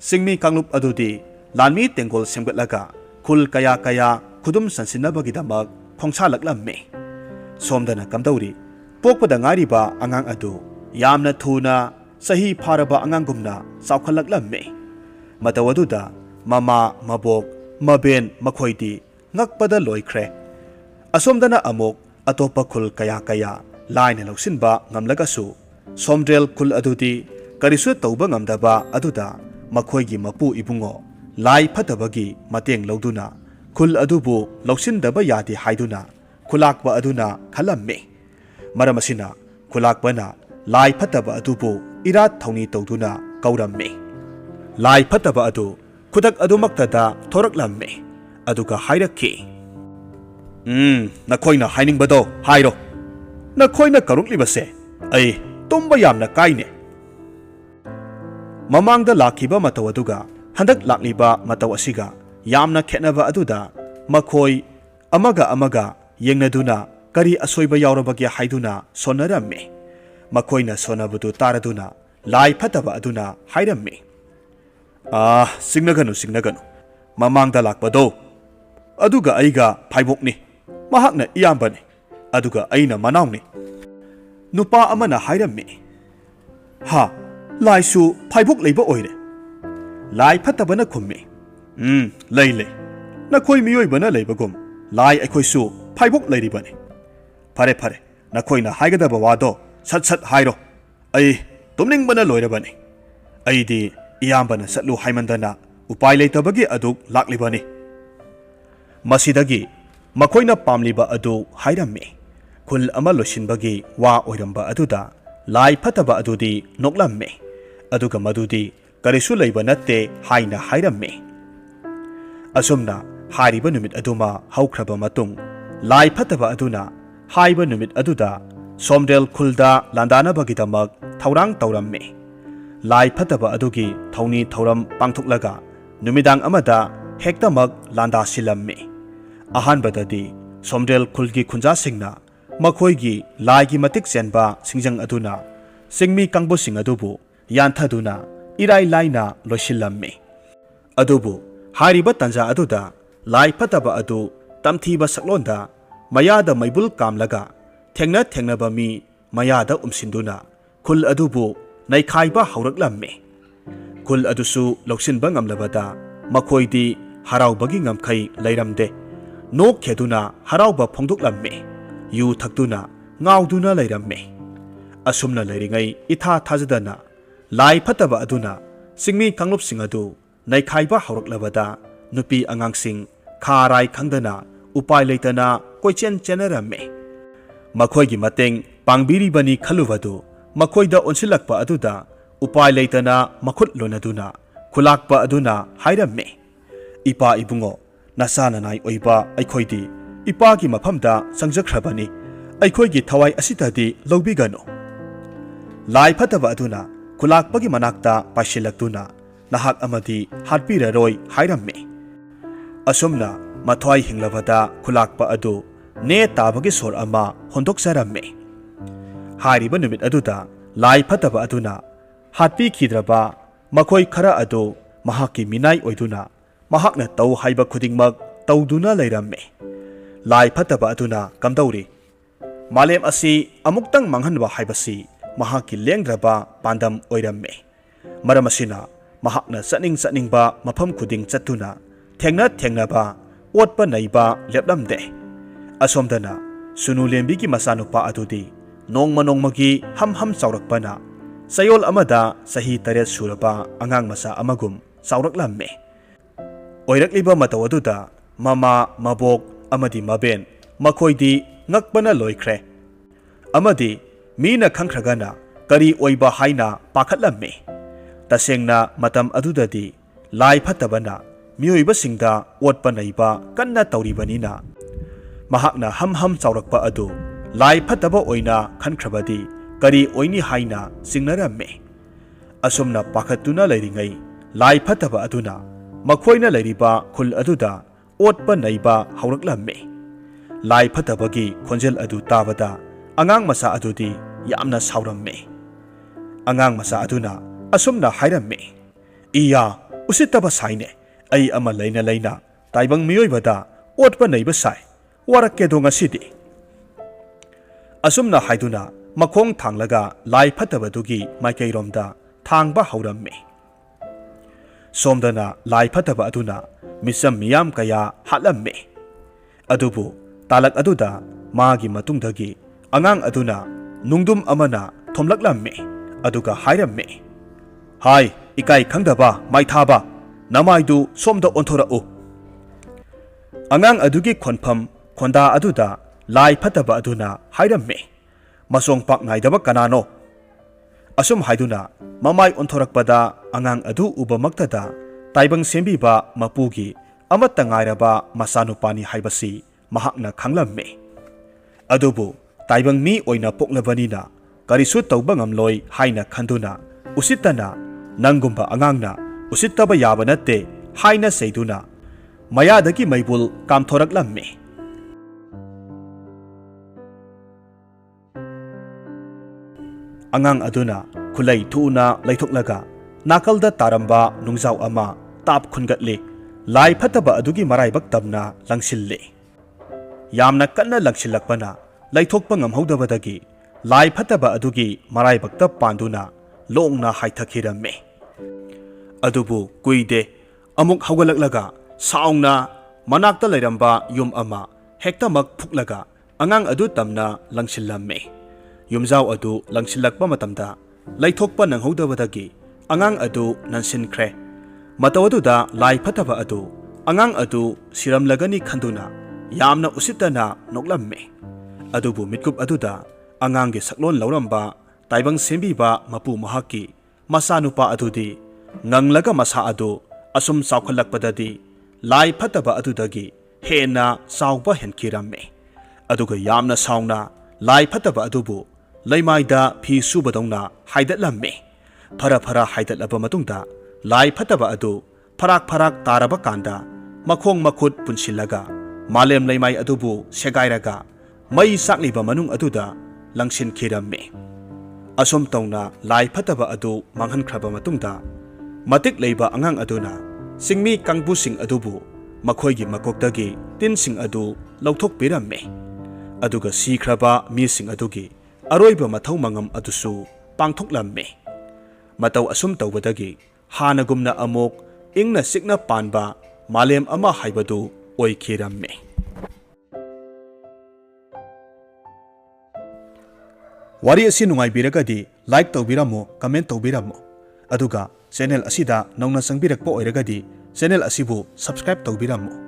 ꯆꯤꯡꯃꯤ ꯀꯥꯡꯂꯨꯞ ꯑꯗꯨꯗꯤ ꯂꯥꯟꯃꯤ ꯇꯦꯡꯒꯣꯜ ꯁꯦꯝꯒꯠꯂꯒ ꯈꯨꯜ ꯀꯌꯥ ꯀꯌꯥ ꯈꯨꯗꯨꯝ ꯆꯟꯁꯤꯟꯅꯕꯒꯤꯗꯃꯛ ꯈꯣꯡꯁꯥꯜꯂꯛꯂꯝꯃꯤ꯫ ꯁꯣꯝꯗꯅ ꯀꯝꯗꯧꯔꯤ? ꯄꯣꯛꯄꯗ ꯉꯥꯏꯔꯤꯕ ꯑꯉꯥꯡ ꯑꯗꯨ ꯌꯥꯝꯅ ꯊꯨꯅ ꯆꯍꯤ ꯐꯥꯔꯕ ꯑꯉꯥꯡꯒꯨꯝꯅ ꯆꯥꯎꯈꯠꯂꯛꯂꯝꯃꯤ꯫ ꯃꯇꯧ ꯑꯗꯨꯗ ꯃꯃꯥ ꯃꯕꯣꯛ ꯃꯕꯦꯟ ꯃꯈꯣꯏꯗꯤ ꯉꯛꯄꯗ ꯂꯣꯏꯈ꯭ꯔꯦ꯫ ꯑꯁꯣꯝꯗꯅ ꯑꯃꯨꯛ ꯑꯇꯣꯞꯄ ꯈꯨꯜ ꯀꯌꯥ ꯀꯌꯥ ꯂꯥꯏꯅ ꯂꯧꯁꯤꯟꯕ ꯉꯝꯂꯒꯁꯨ ꯁꯣꯝꯗ꯭ꯔꯦꯜ ꯈꯨꯜ ꯑꯗꯨꯗꯤ ꯀꯔꯤꯁꯨ ꯇꯧꯕ ꯉꯝꯗꯕ ꯑꯗꯨꯗ ꯃꯈꯣꯏꯒꯤ ꯃꯄꯨ ꯏꯕꯨꯡꯉꯣ ꯂꯥꯏ ꯐꯠꯇꯕꯒꯤ ꯃꯇꯦꯡ ꯂꯧꯗꯨꯅ ꯈꯨꯜ ꯑꯗꯨꯕꯨ ꯂꯧꯁꯤꯟꯗꯕ ꯌꯥꯗꯦ ꯍꯥꯏꯗꯨꯅ ꯈꯨꯂꯥꯛꯄ ꯑꯗꯨꯅ ꯈꯜꯂꯝꯃꯤ꯫ ꯃꯔꯝ ꯑꯁꯤꯅ ꯈꯨꯂꯥꯛꯄꯅ ꯂꯥꯏ ꯐꯠꯇꯕ ꯑꯗꯨꯕꯨ ꯏꯔꯥꯠ ꯊꯧꯅꯤ ꯇꯧꯗꯨꯅ ꯀꯧꯔꯝꯃꯤ꯫ ꯂꯥꯏ ꯐꯠꯇꯕ ꯑꯗꯨ ꯈꯨꯗꯛ ꯑꯗꯨꯃꯛꯇꯗ ꯊꯣꯔꯛꯂꯝꯃꯤ ꯑꯗꯨꯒ ꯍꯥꯏꯔꯛꯈꯤ, ꯅꯈꯣꯏꯅ ꯍꯥꯏꯅꯤꯡꯕꯗꯣ ꯍꯥꯏꯔꯣ꯫ ꯅꯈꯣꯏꯅ ꯀꯧꯔꯛꯂꯤꯕꯁꯦ ꯑꯩ ꯇꯨꯝꯕ ꯌꯥꯝꯅ ꯀꯥꯏꯅꯦ꯫ ꯃꯃꯥꯡꯗ ꯂꯥꯛꯈꯤꯕ ꯃꯇꯧ ꯑꯗꯨꯒ ꯍꯟꯗꯛ ꯂꯥꯛꯂꯤꯕ ꯃꯇꯧ ꯑꯁꯤꯒ ꯌꯥꯝꯅ ꯈꯦꯠꯅꯕ ꯑꯗꯨꯗ ꯃꯈꯣꯏ ꯑꯃꯒ ꯑꯃꯒ ꯌꯦꯡꯅꯗꯨꯅ ꯀꯔꯤ ꯑꯁꯣꯏꯕ ꯌꯥꯎꯔꯕꯒꯦ ꯍꯥꯏꯗꯨꯅ ꯁꯣꯟꯅꯔꯝꯃꯤ꯫ ꯃꯈꯣꯏꯅ ꯁꯣꯟꯅꯕꯗꯨ ꯇꯥꯔꯗꯨꯅ ꯂꯥꯏ ꯐꯠꯇꯕ ꯑꯗꯨꯅ ꯍꯥꯏꯔꯝꯃꯤ, ꯆꯤꯡꯅꯒꯅꯨ, ꯃꯃꯥꯡꯗ ꯂꯥꯛꯄꯗꯣ ꯑꯗꯨꯒ ꯑꯩꯒ ꯐꯥꯏꯕꯣꯛꯅꯤ, ꯃꯍꯥꯛꯅ ꯏꯌꯥꯝꯕꯅꯤ, ꯑꯗꯨꯒ ꯑꯩꯅ ꯃꯅꯥꯎꯅꯤ꯫ ꯅꯨꯄꯥ ꯑꯃꯅ ꯍꯥꯏꯔꯝꯃꯤ, ꯂꯥꯏꯁꯨ ꯐꯥꯏꯕꯣꯛ ꯂꯩꯕ ꯑꯣꯏꯔꯦ꯫ ꯂꯥꯏ ꯐꯠꯇꯕꯅ ꯈꯨꯝꯃꯤ, ꯂꯩ, ꯅꯈꯣꯏ ꯃꯤꯑꯣꯏꯕꯅ ꯂꯩꯕꯒꯨꯝ ꯂꯥꯏ ꯑꯩꯈꯣꯏꯁꯨ ꯐꯥꯏꯕꯣꯛ ꯂꯩꯔꯤꯕꯅꯤ꯫ ꯐꯔꯦ, ꯅꯈꯣꯏꯅ ꯍꯥꯏꯒꯗꯕ ꯋꯥꯗꯣ ꯁꯠ ꯁꯠ ꯍꯥꯏꯔꯣ, ꯑꯩ ꯇꯨꯝꯅꯤꯡꯕꯅ ꯂꯣꯏꯔꯕꯅꯤ꯫ ꯑꯩꯗꯤ ꯏꯌꯥꯝꯕꯅ ꯆꯠꯂꯨ ꯍꯥꯏꯃꯟꯗꯅ ꯎꯄꯥꯏ ꯂꯩꯇꯕꯒꯤ ꯑꯗꯨꯛ ꯂꯥꯛꯂꯤꯕꯅꯤ꯫ ꯃꯁꯤꯗꯒꯤ ꯃꯈꯣꯏꯅ ꯄꯥꯝꯂꯤꯕ ꯑꯗꯨ ꯍꯥꯏꯔꯝꯃꯤ꯫ ꯈꯨꯜ ꯑꯃ ꯂꯣꯏꯁꯤꯟꯕꯒꯤ ꯋꯥ ꯑꯣꯏꯔꯝꯕ ꯑꯗꯨꯗ ꯂꯥꯏ ꯐꯠꯇꯕ ꯑꯗꯨꯗꯤ ꯅꯣꯛꯂꯝꯃꯤ ꯑꯗꯨꯒ ꯃꯗꯨꯗꯤ ꯀꯔꯤꯁꯨ ꯂꯩꯕ ꯅꯠꯇꯦ ꯍꯥꯏꯅ ꯍꯥꯏꯔꯝꯃꯤ꯫ ꯑꯁꯨꯝꯅ ꯍꯥꯏꯔꯤꯕ ꯅꯨꯃꯤꯠ ꯑꯗꯨꯃ ꯍꯧꯈ꯭ꯔꯕ ꯃꯇꯨꯡ ꯂꯥꯏ ꯐꯠꯇꯕ ꯑꯗꯨꯅ ꯍꯥꯏꯕ ꯅꯨꯃꯤꯠ ꯑꯗꯨꯗ ꯁꯣꯝꯗ꯭ꯔꯦꯜ ꯈꯨꯜꯗ ꯂꯥꯟꯗꯥꯅꯕꯒꯤꯗꯃꯛ ꯊꯧꯔꯥꯡ ꯇꯧꯔꯝꯃꯤ꯫ ꯂꯥꯏ ꯐꯠꯇꯕ ꯑꯗꯨꯒꯤ ꯊꯧꯅꯤ ꯊꯧꯔꯝ ꯄꯥꯡꯊꯣꯛꯂꯒ ꯅꯨꯃꯤꯗꯥꯡ ꯑꯃꯗ ꯍꯦꯛꯇꯃꯛ ꯂꯥꯟꯗꯥꯁꯤꯜꯂꯝꯃꯤ꯫ ꯑꯍꯥꯟꯕꯗꯗꯤ ꯁꯣꯝꯗ꯭ꯔꯦꯜ ꯈꯨꯜꯒꯤ ꯈꯨꯟꯖꯥꯁꯤꯡꯅ ꯃꯈꯣꯏꯒꯤ ꯂꯥꯏꯒꯤ ꯃꯇꯤꯛ ꯆꯦꯟꯕ ꯁꯤꯡꯖꯪ ꯑꯗꯨꯅ ꯆꯤꯡꯃꯤ ꯀꯥꯡꯕꯨꯁꯤꯡ ꯑꯗꯨꯕꯨ ꯌꯥꯟꯊꯗꯨꯅ ꯏꯔꯥꯏ ꯂꯥꯏꯅ ꯂꯣꯏꯁꯤꯜꯂꯝꯃꯤ꯫ ꯑꯗꯨꯕꯨ ꯍꯥꯏꯔꯤꯕ ꯇꯟꯖꯥ ꯑꯗꯨꯗ ꯂꯥꯏ ꯐꯠꯇꯕ ꯑꯗꯨ ꯇꯝꯊꯤꯕ ꯁꯛꯂꯣꯟꯗ ꯃꯌꯥꯗ ꯃꯩꯕꯨꯜ ꯀꯥꯝꯂꯒ ꯊꯦꯡꯅꯕ ꯃꯤ ꯃꯌꯥꯗ ꯎꯝꯁꯤꯟꯗꯨꯅ ꯈꯨꯜ ꯑꯗꯨꯕꯨ ꯅꯩꯈꯥꯏꯕ ꯍꯧꯔꯛꯂꯝꯃꯤ꯫ ꯈꯨꯜ ꯑꯗꯨꯁꯨ ꯂꯧꯁꯤꯟꯕ ꯉꯝꯂꯕꯗ ꯃꯈꯣꯏꯗꯤ ꯍꯔꯥꯎꯕꯒꯤ ꯉꯝꯈꯩ ꯂꯩꯔꯝꯗꯦ꯫ ꯅꯣꯛꯈꯦꯗꯨꯅ ꯍꯔꯥꯎꯕ ꯐꯣꯡꯗꯣꯛꯂꯝꯃꯤ, ꯌꯨ ꯊꯛꯇꯨꯅ ꯉꯥꯎꯗꯨꯅ ꯂꯩꯔꯝꯃꯤ꯫ ꯑꯁꯨꯝꯅ ꯂꯩꯔꯤꯉꯩ ꯏꯊꯥ ꯊꯥꯖꯗꯅ ꯂꯥꯏ ꯐꯠꯇꯕ ꯑꯗꯨꯅ ꯆꯤꯡꯃꯤ ꯀꯥꯡꯂꯨꯞꯁꯤꯡ ꯑꯗꯨ ꯅꯩꯈꯥꯏꯕ ꯍꯧꯔꯛꯂꯕꯗ ꯅꯨꯄꯤ ꯑꯉꯥꯡꯁꯤꯡ ꯈꯥꯔꯥꯏ ꯈꯪꯗꯅ ꯎꯄꯥꯏ ꯂꯩꯇꯅ ꯀꯣꯏꯆꯦꯟ ꯆꯦꯟꯅꯔꯝꯃꯤ꯫ ꯃꯈꯣꯏꯒꯤ ꯃꯇꯦꯡ ꯄꯥꯡꯕꯤꯔꯤꯕꯅꯤ ꯈꯜꯂꯨꯕꯗꯨ ꯃꯈꯣꯏꯗ ꯑꯣꯟꯁꯤꯜꯂꯛꯄ ꯑꯗꯨꯗ ꯎꯄꯥꯏ ꯂꯩꯇꯅ ꯃꯈꯨꯠ ꯂꯣꯟꯅꯗꯨꯅ ꯈꯨꯂꯥꯛꯄ ꯑꯗꯨꯅ ꯍꯥꯏꯔꯝꯃꯤ, ꯏꯄꯥ ꯏꯕꯨꯡꯉꯣ, ꯅꯆꯥ ꯅꯅꯥꯏ ꯑꯣꯏꯕ ꯑꯩꯈꯣꯏꯗꯤ ꯏꯄꯥꯒꯤ ꯃꯐꯝꯗ ꯆꯪꯖꯈ꯭ꯔꯕꯅꯤ, ꯑꯩꯈꯣꯏꯒꯤ ꯊꯋꯥꯏ ꯑꯁꯤꯗꯗꯤ ꯂꯧꯕꯤꯒꯅꯨ꯫ ꯂꯥꯏ ꯐꯠꯇꯕ ꯑꯗꯨꯅ ꯈꯨꯂꯥꯛꯄꯒꯤ ꯃꯅꯥꯛꯇ ꯄꯥꯏꯁꯤꯜꯂꯛꯇꯨꯅ ꯅꯍꯥꯛ ꯑꯃꯗꯤ ꯍꯥꯠꯄꯤꯔꯔꯣꯏ ꯍꯥꯏꯔꯝꯃꯤ꯫ ꯑꯁꯨꯝꯅ ꯃꯊ꯭ꯋꯥꯏ ꯍꯤꯡꯂꯕꯗ ꯈꯨꯂꯥꯛꯄ ꯑꯗꯨ ꯅꯦ ꯇꯥꯕꯒꯤ ꯁꯣꯔ ꯑꯃ ꯍꯣꯟꯗꯣꯛꯆꯔꯝꯃꯤ꯫ ꯍꯥꯏꯔꯤꯕ ꯅꯨꯃꯤꯠ ꯑꯗꯨꯗ ꯂꯥꯏ ꯐꯠꯇꯕ ꯑꯗꯨꯅ ꯍꯥꯠꯄꯤꯈꯤꯗ꯭ꯔꯕ ꯃꯈꯣꯏ ꯈꯔ ꯑꯗꯨ ꯃꯍꯥꯛꯀꯤ ꯃꯤꯅꯥꯏ ꯑꯣꯏꯗꯨꯅ ꯃꯍꯥꯛꯅ ꯇꯧ ꯍꯥꯏꯕ ꯈꯨꯗꯤꯡꯃꯛ ꯇꯧꯗꯨꯅ ꯂꯩꯔꯝꯃꯤ꯫ ꯂꯥꯏ ꯐꯠꯇꯕ ꯑꯗꯨꯅ ꯀꯝꯗꯧꯔꯤ? ꯃꯥꯂꯦꯝ ꯑꯁꯤ ꯑꯃꯨꯛꯇꯪ ꯃꯥꯡꯍꯟꯕ ꯍꯥꯏꯕꯁꯤ ꯃꯍꯥꯛꯀꯤ ꯂꯦꯡꯗ꯭ꯔꯕ ꯄꯥꯟꯗꯝ ꯑꯣꯏꯔꯝꯃꯤ꯫ ꯃꯔꯝ ꯑꯁꯤꯅ ꯃꯍꯥꯛꯅ ꯆꯠꯅꯤꯡꯕ ꯃꯐꯝ ꯈꯨꯗꯤꯡ ꯆꯠꯇꯨꯅ ꯊꯦꯡꯅꯕ ꯑꯣꯠꯄ ꯅꯩꯕ ꯂꯦꯞꯂꯝꯗꯦ꯫ ꯑꯁꯣꯝꯗꯅ ꯁꯨꯅꯨ ꯂꯦꯝꯕꯤꯒꯤ ꯃꯆꯥꯅꯨꯄꯥ ꯑꯗꯨꯗꯤ nongma nongmagi ham ham chaurakpana sayol amada sahi 8 suraba angang masa amagum chauraklamme oirakliba mataw aduda mama mabok amadi maben makhoidi ngakpana loikhre amadi mina khangkhragana kari oiba haina pakhatlamme tasengna matam adudadi lai phatabana mioiba singda otpa naiba kanna tawribanina mahakna ham ham chaurakpa adu lai phataba oina khankhrabadi kari oini haina singnaramme asumna pakhatuna leiringai lai phataba aduna makhoina leiriba khul aduda otpa naiba hauraklamme lai phatabagi khonjel adu tabada angang masa adudi yamna sauramme angang masa aduna asumna hairamme iya usitaba saine ai ama leina leina taibang miyoibada otpa naiba sai warakke do ngasidi asumna haiduna makhong thanglaga lai phatabadugi maikairomda thangba hauраmme somdana lai phataba aduna misam miyam kaya hatlamme adubu talak aduda magi matungdagi angang aduna nungdum amana thomlaklamme aduga hairamme hai ikai khangdaba maithaba namaidu somda onthorau angang adugi khonpham khonda aduda lai phataba aduna hairamme masong pak naidaba kanano asum haiduna mamai onthorakpada angang adu ubamaktada taibang sembiba mapugi amatta ngairaba masanupani haibasi mahakna khanglamme adubu taibang mi oina poklabanina karisu tauba ngamloi haina khanduna usitana nangumba angangna usittaba yaba natte haina seiduna mayadagi maibul kamthoraklamme angang aduna khulai thuna laithoklaga nakalda taramba nungjaw ama tap khungatli lai phataba adugi maraibak tabna langsille yamna kanna langsilakpana laithokpa ngamhodabadagi lai phataba adugi maraibak tab panduna longna haithakiramme adubu kuide amuk hawgalaklaga saungna manakta lairamba yum ama hektamak phuklaga angang adu tamna langsillamme yumjaw adu langsilakpa matamda laithokpa nanghodabadagi angang adu nansinkhre matawaduda lai phataba adu angang adu siramlagani khanduna yamna usitana noklamme adubu mitkup aduda angang ge saklon lauramba taibang sembiba mapu mahaki masanupa adudi nganglaga masa adu asum saukhalakpadadi lai phataba adudagi hena sauba henkiramme aduga yamna sauna lai phataba adubu leimaida phi subadongna haidatlamme phara phara haidatlaba matungda lai phataba adu pharak pharak taraba kanda makhong makhut punsilaga malem leimai adubu segairaga mai sakliba manung aduda langsin khiramme asum tongna lai phataba adu manghankraba matungda matik leiba angang aduna singmi kangbu sing adubu makhoigi makoktagi tin sing adu lauthok piramme aduga sikhraba mi sing adugi aroiba mathau mangam adusu pangthoklamme mataw asum tawbadagi hanagumna amok ingna sikna panba malem ama haibadu oikiramme wari asi nungai biragadi like tawbiramo comment tawbiramo aduga channel asida nauna sangbirakpa oiragadi channel asibu subscribe tawbiramo